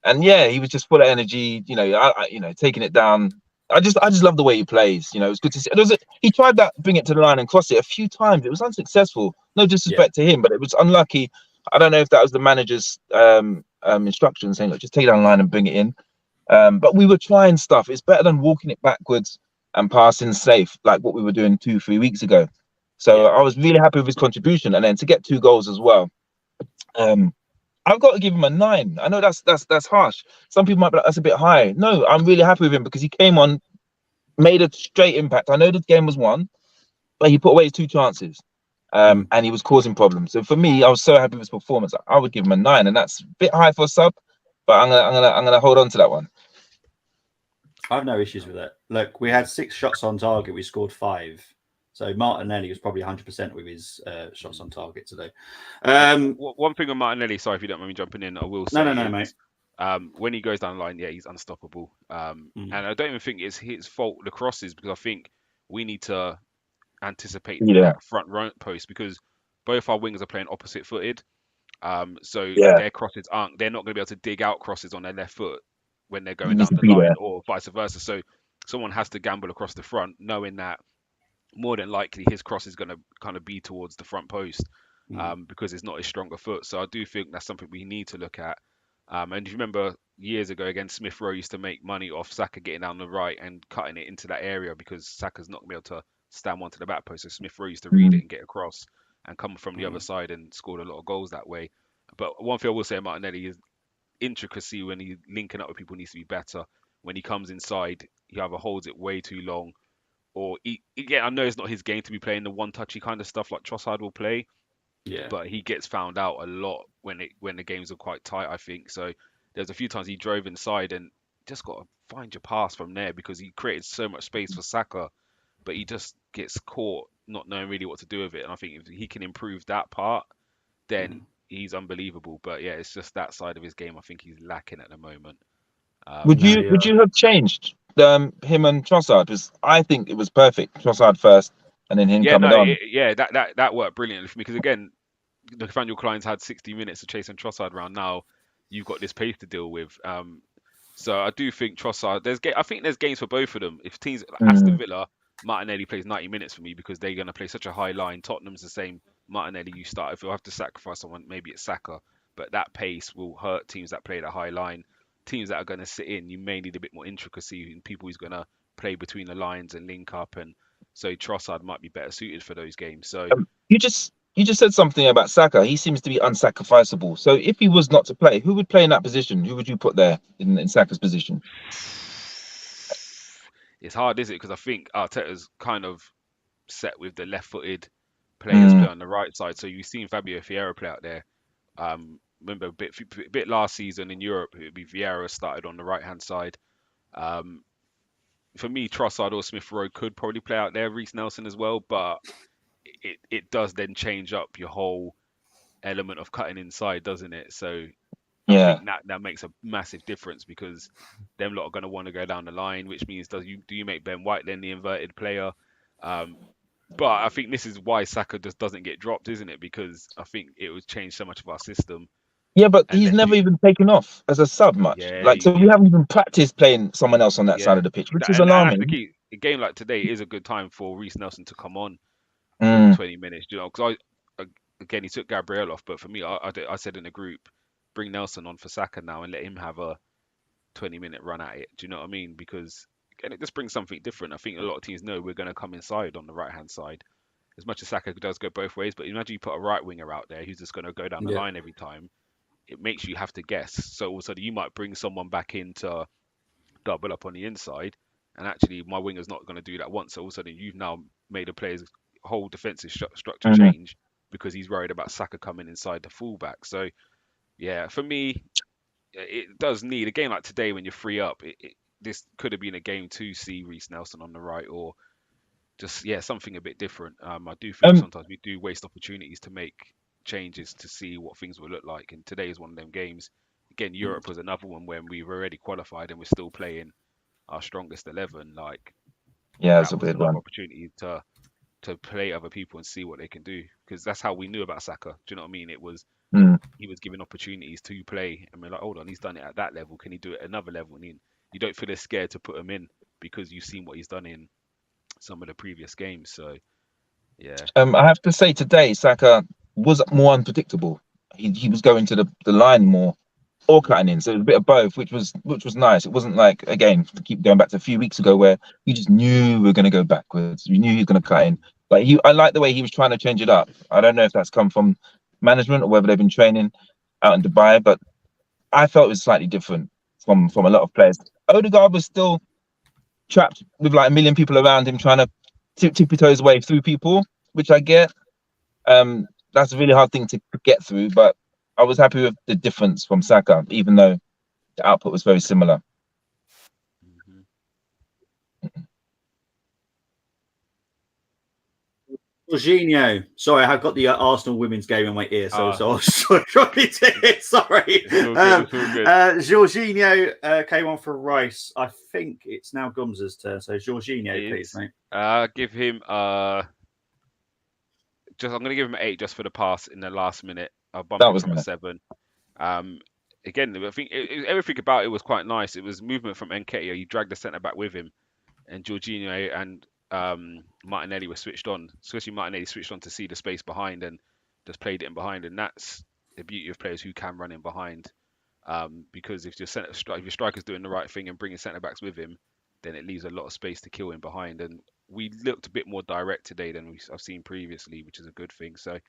And yeah, he was just full of energy. Taking it down. I just love the way he plays. It was good to see. He tried that, bring it to the line and cross it a few times. It was unsuccessful. No Yeah. disrespect to him, but it was unlucky. I don't know if that was the manager's instruction saying, "Look, just take it down the line and bring it in." But we were trying stuff. It's better than walking it backwards and passing safe like what we were doing 2-3 weeks ago. So Yeah. I was really happy with his contribution, and then to get 2 goals as well. I've got to give him a 9. I know that's harsh. Some people might be like, that's a bit high. No, I'm really happy with him because he came on, made a straight impact. I know the game was won, but he put away his 2 chances. And he was causing problems. So for me, I was so happy with his performance. I would give him a 9, and that's a bit high for a sub, but I'm gonna hold on to that one. I have no issues with it. Look, we had 6 shots on target. We scored 5. So Martinelli was probably 100% with his shots on target today. One thing on Martinelli, sorry if you don't mind me jumping in, I will No, say mate. is when he goes down the line, yeah, he's unstoppable. And I don't even think it's his fault the crosses because I think we need to anticipate Yeah, that front right post because both our wingers are playing opposite footed. So yeah, their crosses they're not going to be able to dig out crosses on their left foot when they're he going needs down to the be line there. or vice versa. So someone has to gamble across the front, knowing that more than likely his cross is going to kind of be towards the front post because it's not his stronger foot. So I do think that's something we need to look at. And if you remember years ago, again, Smith Rowe used to make money off Saka getting down the right and cutting it into that area because Saka's not going to be able to stand one to the back post. So Smith Rowe used to read it Mm. and get across and come from the other side and scored a lot of goals that way. But one thing I will say, Martinelli, is intricacy when he's linking up with people needs to be better. When he comes inside, he either holds it way too long or again, I know it's not his game to be playing the one touchy kind of stuff like Trossard will play, Yeah. but he gets found out a lot when the games are quite tight, I think. So there's a few times he drove inside and just got to find your pass from there because he created so much space for Saka, but he just gets caught not knowing really what to do with it. And I think if he can improve that part, then he's unbelievable. But yeah, it's just that side of his game I think he's lacking at the moment. Would No, you would yeah. you have changed him and Trossard? Because I think it was perfect. Trossard first, and then him Yeah, coming no, on. that worked brilliantly for me because again, Nathaniel Klein's had 60 minutes of chasing Trossard around. Now you've got this pace to deal with. So I do think Trossard. I think there's games for both of them. If teams like Aston Mm. Villa, Martinelli plays 90 minutes for me because they're going to play such a high line. Tottenham's the same. Martinelli, you start. If you have to sacrifice someone, maybe it's Saka, but that pace will hurt teams that play that high line. Teams that are going to sit in, you may need a bit more intricacy in people who's going to play between the lines and link up. And so Trossard might be better suited for those games. So You just said something about Saka. He seems to be unsacrificable. So if he was not to play, who would play in that position? Who would you put there in Saka's position? it's hard, is it? Because I think Arteta's kind of set with the left-footed players Mm. play on the right side. So you've seen Fabio Vieira play out there. Remember a bit last season in Europe, it would be Vieira started on the right-hand side. Um, for me, Trossard or Smith Rowe could probably play out there, Reece Nelson as well, but it does then change up your whole element of cutting inside, doesn't it? So I Yeah. think that makes a massive difference because them lot are going to want to go down the line, which means do you make Ben White then the inverted player? But I think this is why Saka just doesn't get dropped, isn't it? Because I think it would change so much of our system Yeah, but he's unless never even taken off as a sub much. yeah, Like, so we haven't even practiced playing someone else on that side yeah. of the pitch, which is And that's the alarming. key. A game like today is a good time for Reece Nelson to come on for Mm, 20 minutes, you know, because again, he took Gabriel off, but for me, I said in the group, bring Nelson on for Saka now and let him have a 20-minute run at it. Do you know what I mean? Because again, it just brings something different. I think a lot of teams know we're going to come inside on the right hand side. As much as Saka does go both ways, but imagine you put a right winger out there who's just going to go down the Yeah. line every time. It makes you have to guess. So all of a sudden, you might bring someone back in to double up on the inside, and actually, my winger's not going to do that once. So all of a sudden, you've now made a player's whole defensive structure mm, change because he's worried about Saka coming inside the fullback. So yeah, for me, it does need a game like today when you're free up. This could have been a game to see Reece Nelson on the right, or just something a bit different. I do feel um, sometimes we do waste opportunities to make changes to see what things will look like, and today is one of them games. Again, Europe was another one when we've already qualified and we're still playing our strongest 11. Like yeah, it's that a was weird another one. opportunity to play other people and see what they can do, because that's how we knew about Saka. Do you know what I mean? It was Mm, he was given opportunities to play, and we're like, hold on, he's done it at that level. Can he do it at another level? And you don't feel as scared to put him in because you've seen what he's done in some of the previous games. So yeah, I have to say today, Saka was more unpredictable. He was going to the line more or mm, cutting in, so it was a bit of both, which was nice. It wasn't like, again, to keep going back to a few weeks ago where you just knew we were going to go backwards. You knew he was going to cut in. Like I like the way he was trying to change it up. I don't know if that's come from management or whether they've been training out in Dubai, but I felt it was slightly different from a lot of players. Odegaard was still trapped with like a million people around him trying to tippy-toe his way through people, which I get. That's a really hard thing to get through, but I was happy with the difference from Saka, even though the output was very similar. mhm. Jorginho. Sorry, I've got the Arsenal women's game in my ear, so I was struggling to hear. Sorry. It's all good. It's all good. Jorginho came on for Rice. I think it's now Gumza's turn. So Jorginho, please, mate. Give him I'm gonna give him an 8 just for the pass in the last minute. I'll bump That him was from a nice. 7. Again, I think everything about it was quite nice. It was movement from Nketiah. He dragged the centre back with him, and Jorginho and Martinelli were switched on. Especially Martinelli switched on to see the space behind and just played it in behind. And that's the beauty of players who can run in behind. Because if your striker's doing the right thing and bringing centre backs with him, then it leaves a lot of space to kill in behind. And we looked a bit more direct today than I've seen previously, which is a good thing. So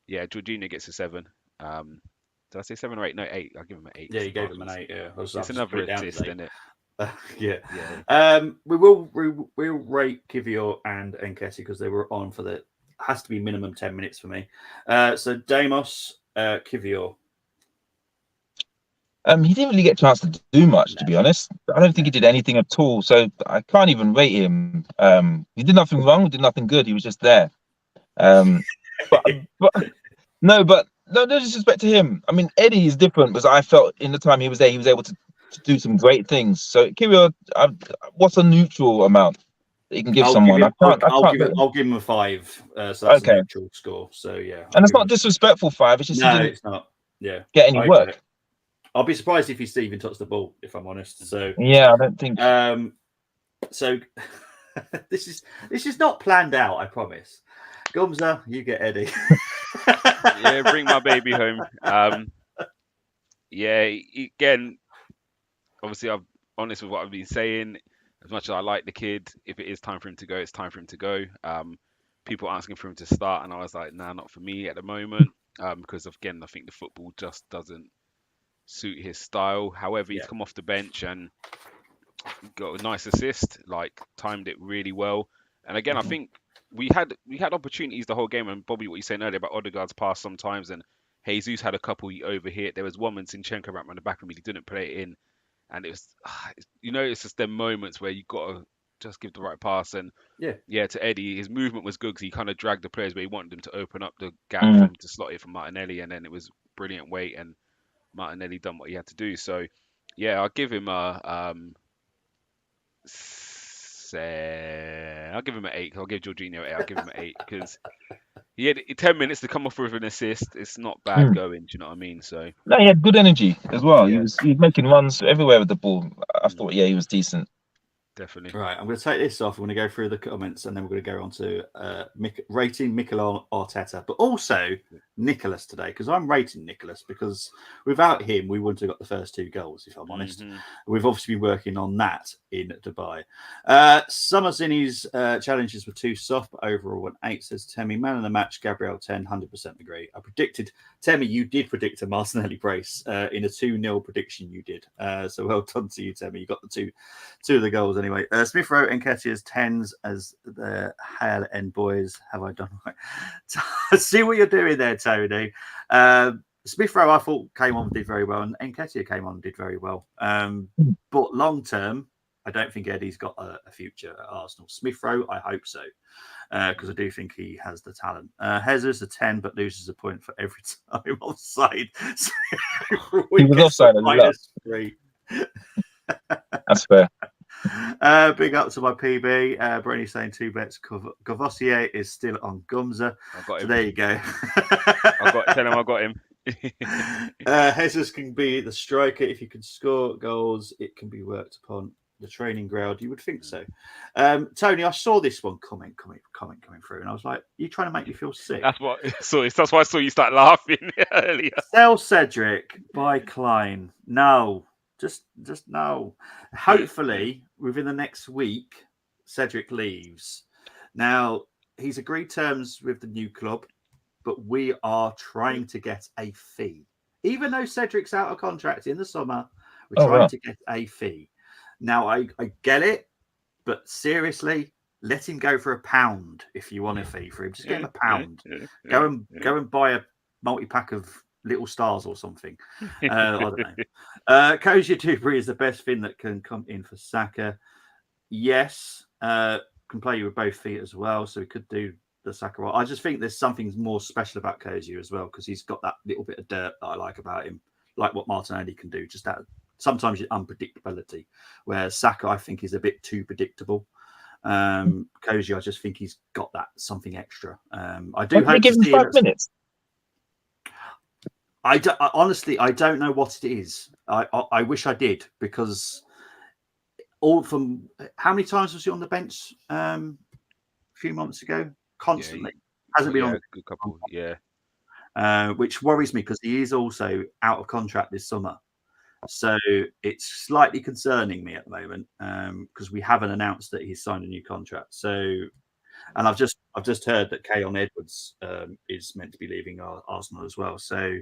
yeah, Jorginho gets a 7. Did I say 7 or 8? No, 8. I'll give him an 8. Yeah, you gave him an 8. Yeah, It's another assist, isn't it? Yeah. Yeah. We'll rate Kivior and Nketiah because they were on for the has to be minimum 10 minutes for me. So Demos, Kivior. He didn't really get a chance to do much, to be honest. I don't think he did anything at all, so I can't even rate him. He did nothing wrong, he did nothing good. He was just there. But no disrespect to him. I mean, Eddie is different because I felt in the time he was there, he was able to do some great things. So Kiwior, what's a neutral amount that you can give someone? I'll give him a 5. So that's a okay, neutral score. So yeah, and it's not disrespectful 5. It's just he didn't. It's not. Yeah, get any work. I'll be surprised if he even touched the ball, if I'm honest. So yeah, I don't think. So this is not planned out. I promise. Gumza, you get Eddie. Yeah, bring my baby home. Yeah, again, obviously I'm honest with what I've been saying. As much as I like the kid, if it is time for him to go, it's time for him to go. People asking for him to start, and I was like, nah, not for me at the moment. Because again, I think the football just doesn't suit his style. However, he's come off the bench and got a nice assist, like timed it really well. And again, I think we had opportunities the whole game. And Bobby, what you saying earlier about Odegaard's pass sometimes, and Jesus had a couple he overhit. There was one when Zinchenko ran the back of him, he didn't play it in, and it was, it's just them moments where you got to just give the right pass. And yeah, to Eddie, his movement was good because he kind of dragged the players, but he wanted them to open up the gap for him to slot it from Martinelli, and then it was brilliant weight, and Martinelli done what he had to do. So yeah, I'll give him a I'll give him an 8. I'll give Jorginho an 8. I'll give him an 8 because he had 10 minutes to come off with an assist. It's not bad going. Do you know what I mean? So no, he had good energy as well. Yeah. He was making runs everywhere with the ball. I thought, yeah, he was decent. Definitely. Right, I'm going to take this off. We're going to go through the comments, and then we're going to go on to rating Mikel Arteta, but also Nicholas today, because I'm rating Nicholas because without him, we wouldn't have got the first 2 goals, if I'm honest. We've obviously been working on that in Dubai. Summers in his challenges were too soft, but overall an 8, says Temi. Man of the match, Gabriel 10, 100% agree. I predicted, Temi, you did predict a Martinelli brace in a 2-0 prediction you did. So well done to you, Temi. You got the two of the goals anyway. Smith Rowe and Nketiah's 10s as the Hale End boys. Have I done right? See what you're doing there, Tony. Smith Rowe, I thought, came on and did very well, and Nketiah came on and did very well. But long term, I don't think Eddie's got a future at Arsenal. Smith Rowe, I hope so, because I do think he has the talent. Jesus a 10, but loses a point for every time offside. So he was offside as well. That's fair. Big up to my PB. Brony saying 2 bets. Gavossier is still on Gumza. So there you go. Tell him I got him. Jesus can be the striker. If you can score goals, it can be worked upon the training ground. You would think so. Tony, I saw this one coming through, and I was like, "You trying to make me feel sick?" That's why I saw you start laughing earlier. Sell Cedric by Klein. No. Just no. Hopefully, within the next week, Cedric leaves. Now, he's agreed terms with the new club, but we are trying to get a fee. Even though Cedric's out of contract in the summer, we're trying to get a fee. Now, I get it, but seriously, let him go for £1 if you want a fee for him. Just get him £1. Go and buy a multi-pack of Little Stars or something. I don't know. Koji Dubry is the best thing that can come in for Saka. Yes, can play you with both feet as well, so we could do the Saka role. I just think there's something more special about Koji as well, because he's got that little bit of dirt that I like about him, like what Martinelli can do. Just that sometimes unpredictability, where Saka I think is a bit too predictable. Koji, I just think he's got that something extra. I do hope give him 5 minutes. Honestly, I don't know what it is. I wish I did, because all from how many times was he on the bench a few months ago? Constantly. Hasn't been on a good couple, which worries me because he is also out of contract this summer. So it's slightly concerning me at the moment, because we haven't announced that he's signed a new contract. So, and I've just heard that Keon Edwards is meant to be leaving Arsenal as well. So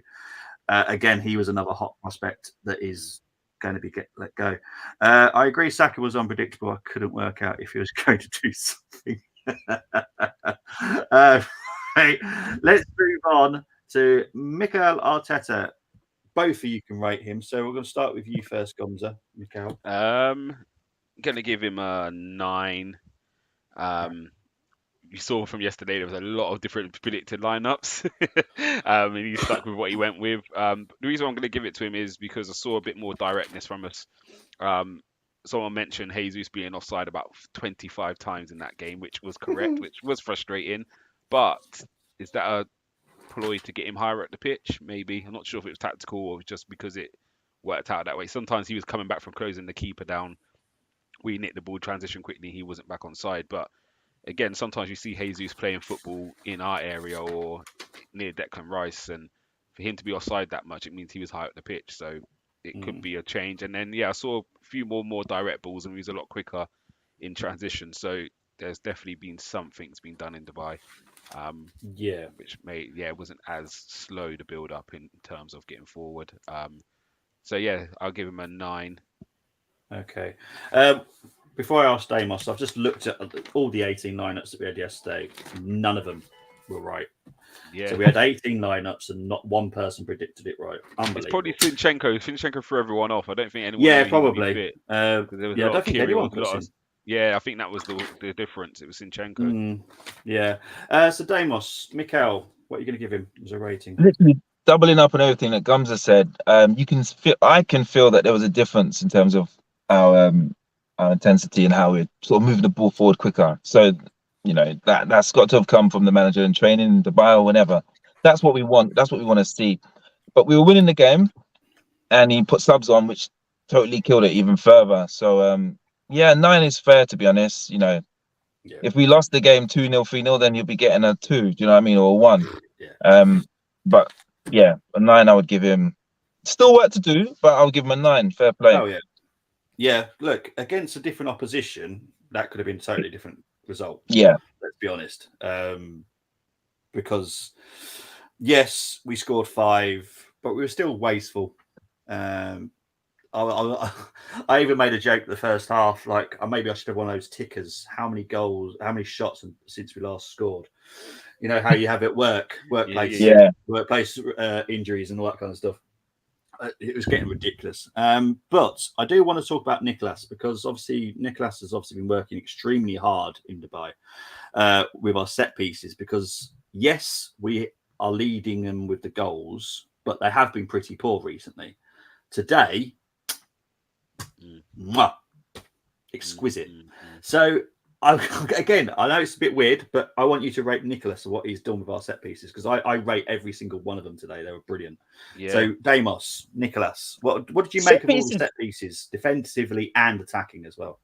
again, he was another hot prospect that is going to be let go. I agree. Saka was unpredictable. I couldn't work out if he was going to do something. Right, let's move on to Mikel Arteta. Both of you can rate him. So we're going to start with you first, Gomza. Mikel. I'm going to give him a 9. You saw from yesterday there was a lot of different predicted lineups, and he stuck with what he went with. The reason I'm going to give it to him is because I saw a bit more directness from us. Someone mentioned Jesus being offside about 25 times in that game, which was correct, which was frustrating. But is that a ploy to get him higher up the pitch? Maybe. I'm not sure if it was tactical or just because it worked out that way. Sometimes he was coming back from closing the keeper down. We nicked the ball, transition quickly. He wasn't back on side. But again, sometimes you see Jesus playing football in our area or near Declan Rice, and for him to be offside that much, it means he was high up the pitch. So it could be a change. And then, I saw a few more direct balls, and he was a lot quicker in transition. So there's definitely been something's been done in Dubai. Which wasn't as slow to build up in terms of getting forward. I'll give him a 9. Okay. Before I ask Damos, I've just looked at all the 18 lineups that we had yesterday. None of them were right. Yeah. So we had 18 lineups and not one person predicted it right. Unbelievable. It's probably Zinchenko. Zinchenko threw everyone off. I don't think anyone. Yeah, probably. I don't think anyone got Yeah, I think that was the difference. It was Zinchenko. Yeah. So Damos, Mikel, what are you going to give him as a rating? Literally doubling up on everything that Gums has said. You can feel, I can feel that there was a difference in terms of our intensity and how we're sort of moving the ball forward quicker. So, that's got to have come from the manager in training, Dubai or whenever. That's what we want. That's what we want to see. But we were winning the game, and he put subs on, which totally killed it even further. So, yeah, 9 is fair, to be honest. If we lost the game 2-0, 3-0, then you'll be getting a 2. Do you know what I mean, or a 1? Yeah. But yeah, a 9 I would give him. Still work to do, but I'll give him a 9. Fair play. Oh yeah. Yeah. Look, against a different opposition, that could have been a totally different result. Yeah. Let's be honest. Because yes, we scored 5, but we were still wasteful. I even made a joke the first half, like maybe I should have one of those tickers. How many goals, how many shots since we last scored? You know how you have it workplace injuries and all that kind of stuff. It was getting ridiculous. But I do want to talk about Nicolas, because obviously Nicolas has been working extremely hard in Dubai with our set pieces, because yes, we are leading them with the goals, but they have been pretty poor recently. Today, exquisite. So again, I know it's a bit weird, but I want you to rate Nicolas and what he's done with our set pieces, because I rate every single one of them today. They were brilliant. Yeah. So Damos, Nicolas, what did you make of all the set pieces, defensively and attacking as well?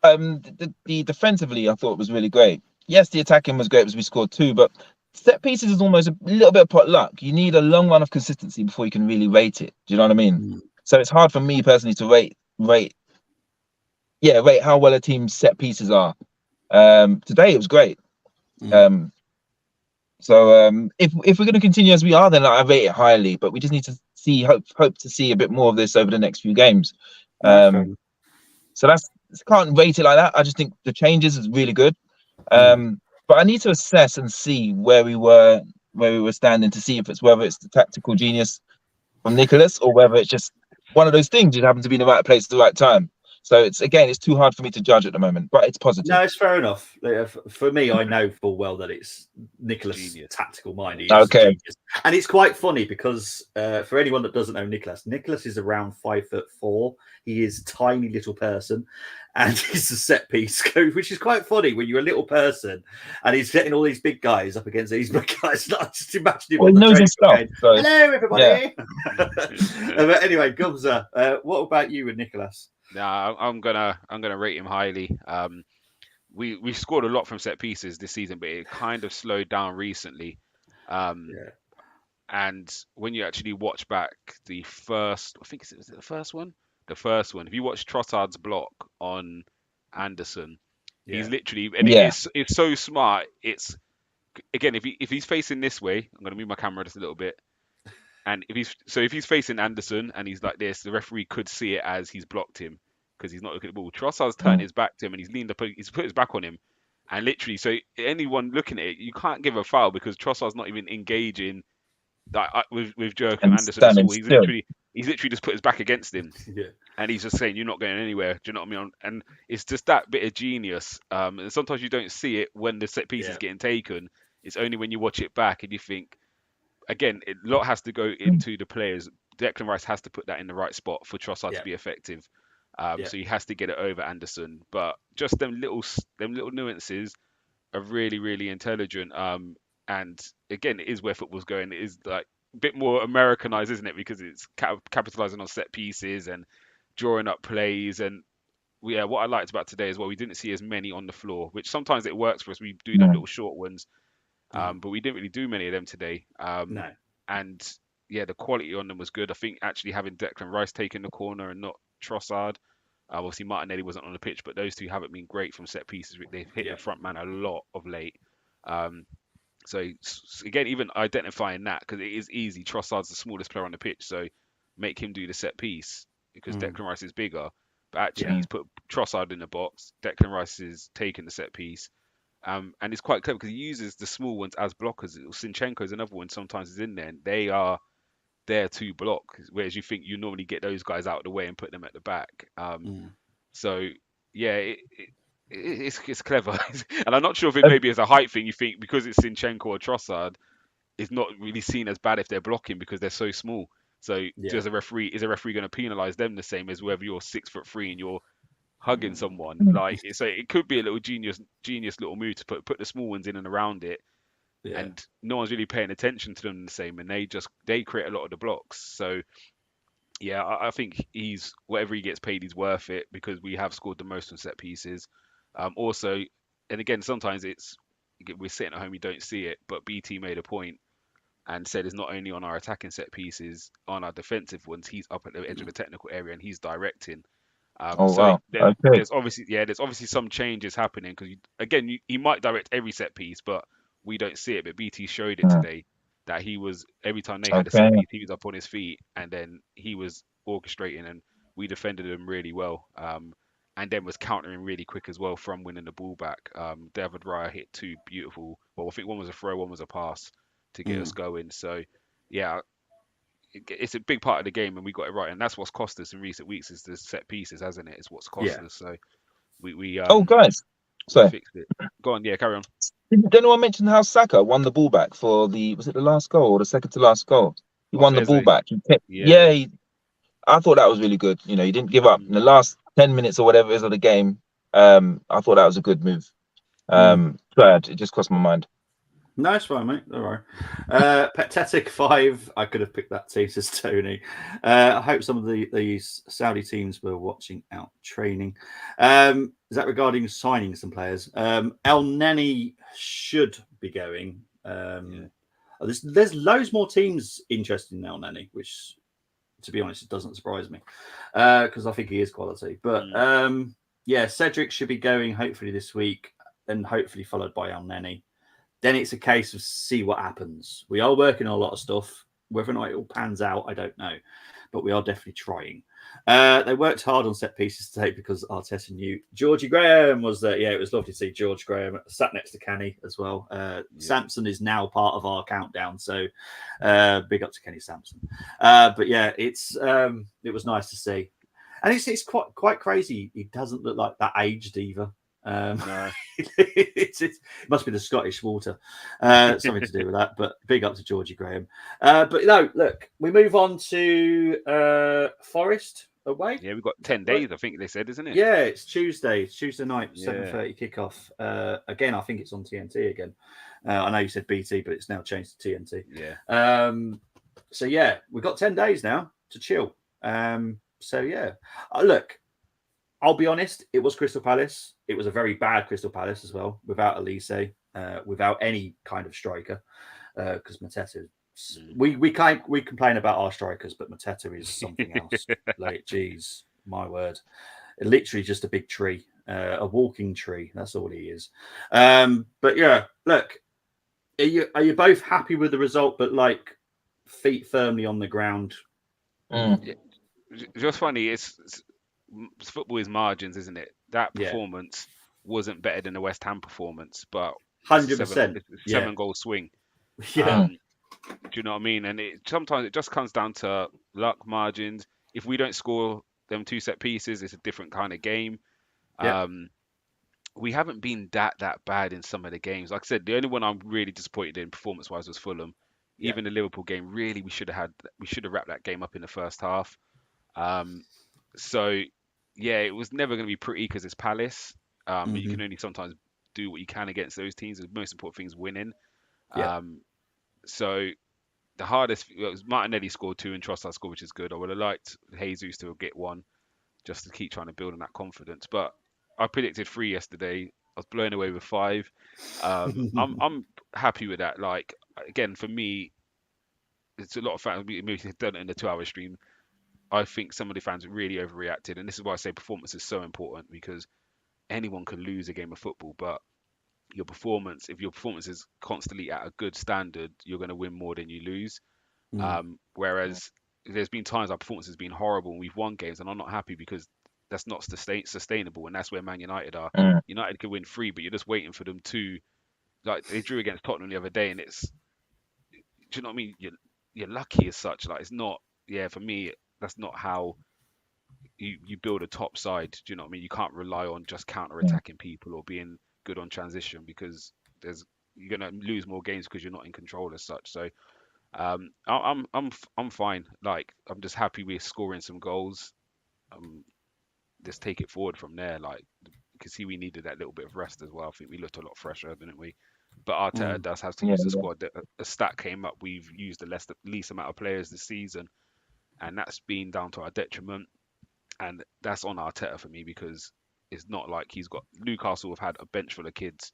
The defensively, I thought was really great. Yes, the attacking was great because we scored 2, but set pieces is almost a little bit of pot luck. You need a long run of consistency before you can really rate it. Do you know what I mean? So it's hard for me personally to rate how well a team's set pieces are. Today it was great. So if we're going to continue as we are, then I rate it highly. But we just need to hope to see a bit more of this over the next few games. So can't rate it like that. I just think the changes is really good. But I need to assess and see where we were standing, to see if whether it's the tactical genius from Nicolas or whether it's just one of those things. It happened to be in the right place at the right time. So it's too hard for me to judge at the moment, but it's positive. No, it's fair enough. For me, I know full well that it's Nicolas' tactical mind. He is okay. Genius. And it's quite funny because for anyone that doesn't know Nicolas is around 5'4". He is a tiny little person, and he's a set piece coach, which is quite funny when you're a little person and he's getting all these big guys up against these big guys. Just imagine him on the training going, hello, everybody. Yeah. But anyway, Gumza, what about you with Nicolas? Nah, I'm gonna rate him highly. We scored a lot from set pieces this season, but it kind of slowed down recently. And when you actually watch back the first, I think was it the first one? The first one. If you watch Trossard's block on Anderson, he's literally, and it's so smart. It's again, if he's facing this way, I'm gonna move my camera just a little bit. And if he's facing Anderson and he's like this, the referee could see it as he's blocked him because he's not looking at the ball. Trossard's turned his back to him and he's leaned up, he's put his back on him, and literally, so anyone looking at it, you can't give a foul because Trossard's not even engaging with Jerk and Anderson at all. He's literally just put his back against him, and he's just saying, "You're not going anywhere." Do you know what I mean? And it's just that bit of genius. And sometimes you don't see it when the set piece is getting taken. It's only when you watch it back and you think. Again, a lot has to go into the players. Declan Rice has to put that in the right spot for Trossard to be effective. So he has to get it over Anderson. But just them little nuances are really, really intelligent. And again, it is where football's going. It is like a bit more Americanized, isn't it? Because it's capitalizing on set pieces and drawing up plays. And what I liked about today is we didn't see as many on the floor, which sometimes it works for us. We do them little short ones. But we didn't really do many of them today. No. And the quality on them was good. I think actually having Declan Rice taking the corner and not Trossard. Obviously Martinelli wasn't on the pitch, but those two haven't been great from set pieces. They've hit the front man a lot of late. So again, even identifying that, because it is easy. Trossard's the smallest player on the pitch, so make him do the set piece because Declan Rice is bigger. But actually, he's put Trossard in the box. Declan Rice is taking the set piece. And it's quite clever because he uses the small ones as blockers. Zinchenko's another one sometimes is in there, and they are there to block. Whereas you think you normally get those guys out of the way and put them at the back. So yeah, it's clever, and I'm not sure if it maybe is a height thing. You think because it's Zinchenko or Trossard, it's not really seen as bad if they're blocking because they're so small. So Yeah. does a referee is a referee going to penalise them the same as whether you're 6'3" and you're hugging someone? Mm. Like so, it could be a little genius little move to put the small ones in and around it, Yeah. and no one's really paying attention to them the same, and they create a lot of the blocks. So yeah, I think he's whatever he gets paid, he's worth it because we have scored the most on set pieces. Also, and again, sometimes we're sitting at home, you don't see it, but BT made a point and said it's not only on our attacking set pieces, on our defensive ones, he's up at the edge of the technical area and he's directing. Oh So wow. Okay. there's obviously some changes happening because again, he might direct every set piece, but we don't see it. But BT showed it Mm. today that he was every time they had a set Okay. piece, he was up on his feet and then he was orchestrating and we defended him really well. And then was countering really quick as well from winning the ball back. David Raya hit two beautiful. Well, I think one was a throw, one was a pass to get us going. So yeah, it's a big part of the game, and we got it right, and that's what's cost us in recent weeks is the set pieces, hasn't it? It's what's cost Yeah. us. So we Oh guys, we sorry. fixed it. Go on, yeah, carry on. Did anyone mention how Saka won the ball back for was it the last goal or the second to last goal? He Off won the ball Eze, back. yeah. I thought that was really good. He didn't give up in Mm. the last 10 minutes or whatever it is of the game. I thought that was a good move. But it just crossed my mind. No, it's fine, mate. Don't worry. Pathetic 5. I could have picked that team, says Tony. I hope some of these Saudi teams were watching out training. Is that regarding signing some players? El Neni should be going. There's loads more teams interested in El Neni, which, to be honest, it doesn't surprise me because I think he is quality. But yeah, Cedric should be going hopefully this week, and hopefully followed by El Neni. Then it's a case of see what happens. We are working on a lot of stuff. Whether or not it all pans out, I don't know. But we are definitely trying. They worked hard on set pieces today because Arteta knew. Georgie Graham was there. Yeah, it was lovely to see George Graham sat next to Kenny as well. Samson is now part of our countdown. So big up to Kenny Samson. But yeah, it was nice to see. And it's quite crazy. He doesn't look like that aged either. No. It must be the Scottish water, something to do with that. But big up to Georgie Graham. But no, look, we move on to Forest away. Yeah, we've got 10 days, I think they said, isn't it? Yeah, it's Tuesday. It's Tuesday night, Yeah. 7:30 kickoff. Again, I think it's on TNT again. I know you said BT, but it's now changed to TNT. Yeah. So yeah, we've got 10 days now to chill. So yeah, look. I'll be honest, it was Crystal Palace. It was a very bad Crystal Palace as well, without Elise, without any kind of striker, because Mateta. We complain about our strikers, but Mateta is something else. Like, geez, my word, literally just a big tree, a walking tree. That's all he is. But yeah, look, are you both happy with the result? But like, feet firmly on the ground. Yeah. Just funny, football is margins, isn't it? That performance wasn't better than the West Ham performance, but 100%. Seven goal swing. Yeah. Do you know what I mean? And sometimes it just comes down to luck, margins. If we don't score them two set pieces, it's a different kind of game. Yeah. We haven't been that bad in some of the games. Like I said, the only one I'm really disappointed in performance wise was Fulham. Even the Liverpool game, really, we should have wrapped that game up in the first half. So yeah, it was never going to be pretty because it's Palace. You can only sometimes do what you can against those teams. The most important thing is winning. So the hardest was Martinelli scored 2 and Trossard scored, which is good. I would have liked Jesus to get 1 just to keep trying to build on that confidence. But I predicted 3 yesterday. I was blown away with 5. I'm happy with that. Like again, for me, it's a lot of fans. We done it in the 2-hour stream. I think some of the fans really overreacted, and this is why I say performance is so important because anyone can lose a game of football, but if your performance is constantly at a good standard, you're going to win more than you lose. Whereas there's been times our performance has been horrible and we've won games, and I'm not happy because that's not sustainable, and that's where Man United are. United could win 3, but you're just waiting for them to, like they drew against Tottenham the other day, and it's, do you know what I mean? You're lucky as such. Like it's not, for me, that's not how you build a top side. Do you know what I mean? You can't rely on just counter attacking people or being good on transition, because you're gonna lose more games because you're not in control as such. So I'm fine. Like, I'm just happy we're scoring some goals. Just take it forward from there. Like, you can see we needed that little bit of rest as well. I think we looked a lot fresher, didn't we? But Arteta does have to use the squad. A stat came up. We've used the least amount of players this season, and that's been down to our detriment. And that's on Arteta for me, because it's not like Newcastle have had a bench full of kids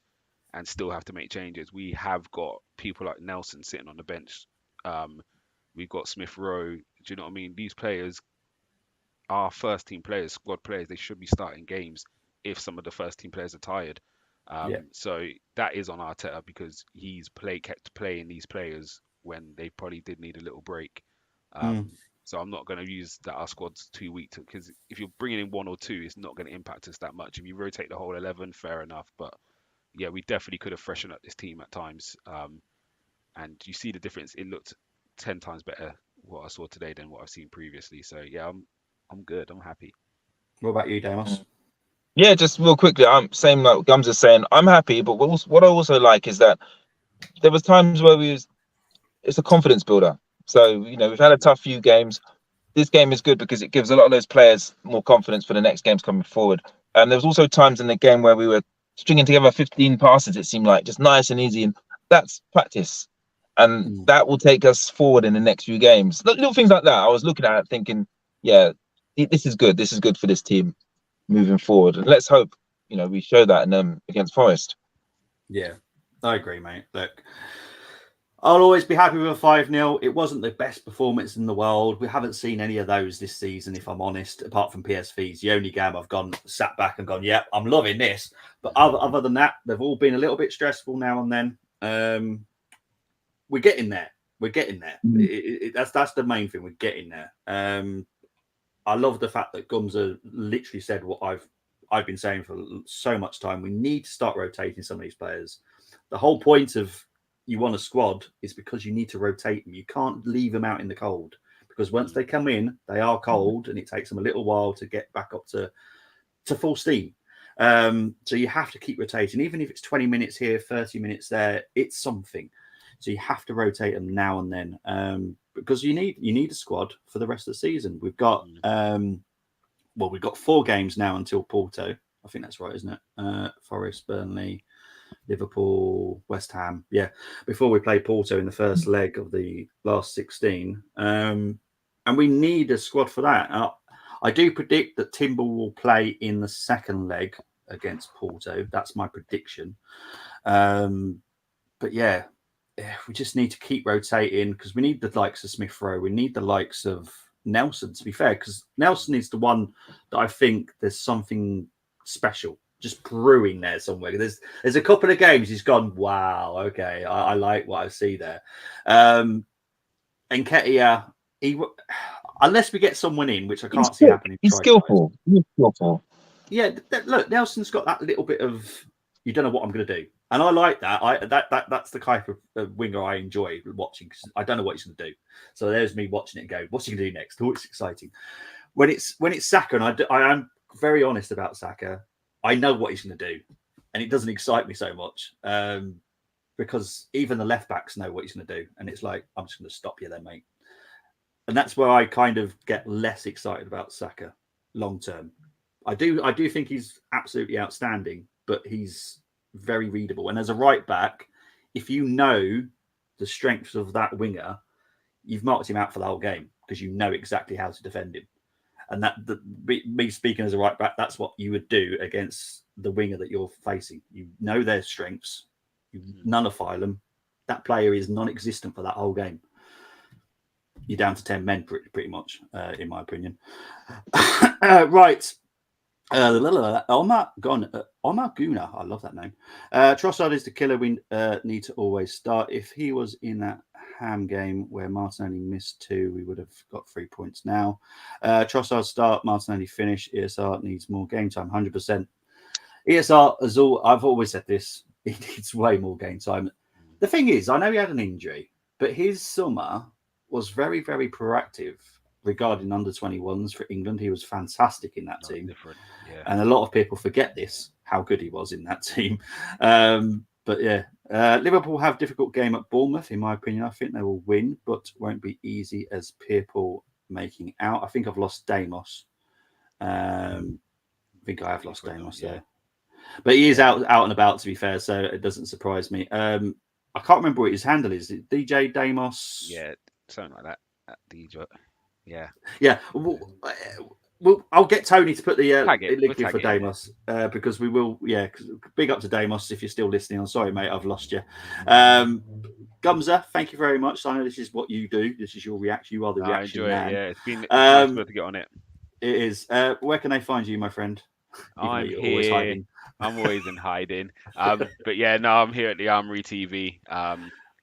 and still have to make changes. We have got people like Nelson sitting on the bench. We've got Smith Rowe. Do you know what I mean? These players are first team players, squad players. They should be starting games if some of the first team players are tired. So that is on Arteta, because he's kept playing these players when they probably did need a little break. So I'm not going to use that our squad's too weak, because if you're bringing in one or two, it's not going to impact us that much. If you rotate the whole 11, fair enough. But yeah, we definitely could have freshened up this team at times. And you see the difference. It looked 10 times better what I saw today than what I've seen previously. So yeah, I'm good. I'm happy. What about you, Damos? Yeah, just real quickly, I'm same like Gums is saying. I'm happy, but what I also like is that there was times where it's a confidence builder. So we've had a tough few games. This game is good because it gives a lot of those players more confidence for the next games coming forward. And there was also times in the game where we were stringing together 15 passes. It seemed like just nice and easy, and that's practice, and that will take us forward in the next few games. Little things like that. I was looking at it thinking, yeah, this is good. This is good for this team moving forward, and let's hope we show that in against Forest. Yeah, I agree, mate. Look, I'll always be happy with a 5-0. It wasn't the best performance in the world. We haven't seen any of those this season, if I'm honest, apart from PSV's. The only game I've sat back and gone, yeah, I'm loving this. But other than that, they've all been a little bit stressful now and then. We're getting there. We're getting there. That's the main thing. We're getting there. I love the fact that Gumza literally said what I've been saying for so much time. We need to start rotating some of these players. The whole point of you want a squad is because you need to rotate them. You can't leave them out in the cold, because once they come in, they are cold, and it takes them a little while to get back up to full steam. So you have to keep rotating, even if it's 20 minutes here, 30 minutes there. It's something. So you have to rotate them now and then, because you need a squad for the rest of the season. We've got we've got 4 games now until Porto. I think that's right, isn't it? Forest, Burnley, Liverpool, West Ham. Yeah, before we play Porto in the first leg of the last 16. And we need a squad for that. I do predict that Timber will play in the second leg against Porto. That's my prediction. But yeah, we just need to keep rotating, because we need the likes of Smith Rowe. We need the likes of Nelson, to be fair, because Nelson is the one that I think there's something special just brewing there somewhere. There's a couple of games he's gone, wow, okay, I like what I see there. And Nketiah, unless we get someone in, which I can't see happening. He's skillful. He's skillful. Yeah, look, Nelson's got that little bit of, you don't know what I'm going to do. And I like that. That's the type of winger I enjoy watching, because I don't know what he's going to do. So there's me watching it and go, what's he going to do next? Oh, it's exciting. When it's Saka, and I am very honest about Saka, I know what he's going to do, and it doesn't excite me so much, because even the left backs know what he's going to do, and it's like, I'm just going to stop you there, mate. And that's where I kind of get less excited about Saka long term. I do think he's absolutely outstanding, but he's very readable. And as a right back, if you know the strengths of that winger, you've marked him out for the whole game, because you know exactly how to defend him. And me speaking as a right back, that's what you would do against the winger that you're facing. You know their strengths, you nullify them. That player is non-existent for that whole game. You're down to 10 men, pretty much, in my opinion. Right. Omar Guna, I love that name. Trossard is the killer we need to always start. If he was in that Ham game where Martinelli missed 2, we would have got 3 points now. Trossard start, Martinelli finish. ESR needs more game time, 100%. ESR, I've always said this, he needs way more game time. The thing is, I know he had an injury, but his summer was very, very proactive. regarding under 21s for England. He was fantastic in that team. Different, yeah. And a lot of people forget this, how good he was in that team. But yeah, Liverpool have a difficult game at Bournemouth, in my opinion. I think they will win, but won't be easy as people making out. I think I've lost Damos. I think I have lost Damos there. But he is out and about, to be fair, so it doesn't surprise me. I can't remember what his handle is. DJ Damos? Yeah, something like that. DJ. Yeah. Yeah. Well, I'll get Tony to put the link in for Damos because we will. Yeah, big up to Damos if you're still listening. I'm sorry, mate, I've lost you. Gumza, thank you very much. I know this is what you do. This is your reaction. You are the reaction man. It. Yeah, it's been nice to get on it. It is. Where can they find you, my friend? I'm here. Always hiding. I'm always in hiding. But yeah, no, I'm here at the Armory TV.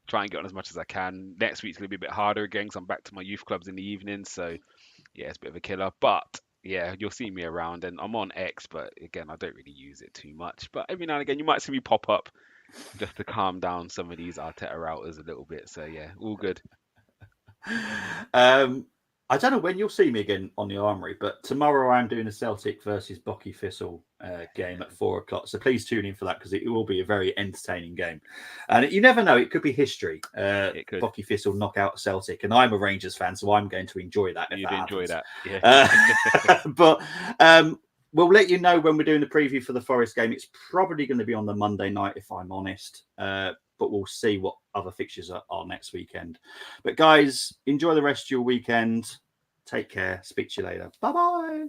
Try and get on as much as I can. Next week's gonna be a bit harder again because I'm back to my youth clubs in the evening. So yeah, it's a bit of a killer. But yeah, you'll see me around, and I'm on X, but again, I don't really use it too much. But every now and again, you might see me pop up just to calm down some of these Arteta routers a little bit. So yeah, all good. I don't know when you'll see me again on the Armory, but tomorrow I'm doing a Celtic versus Bocky Thistle game at 4:00. So please tune in for that because it will be a very entertaining game. And you never know, it could be history. It could. Bocky Thistle knock out Celtic, and I'm a Rangers fan, so I'm going to enjoy that. You'd enjoy that, yeah. But we'll let you know when we're doing the preview for the Forest game. It's probably going to be on the Monday night, if I'm honest. But we'll see what other fixtures are next weekend. But guys, enjoy the rest of your weekend. Take care. Speak to you later. Bye-bye.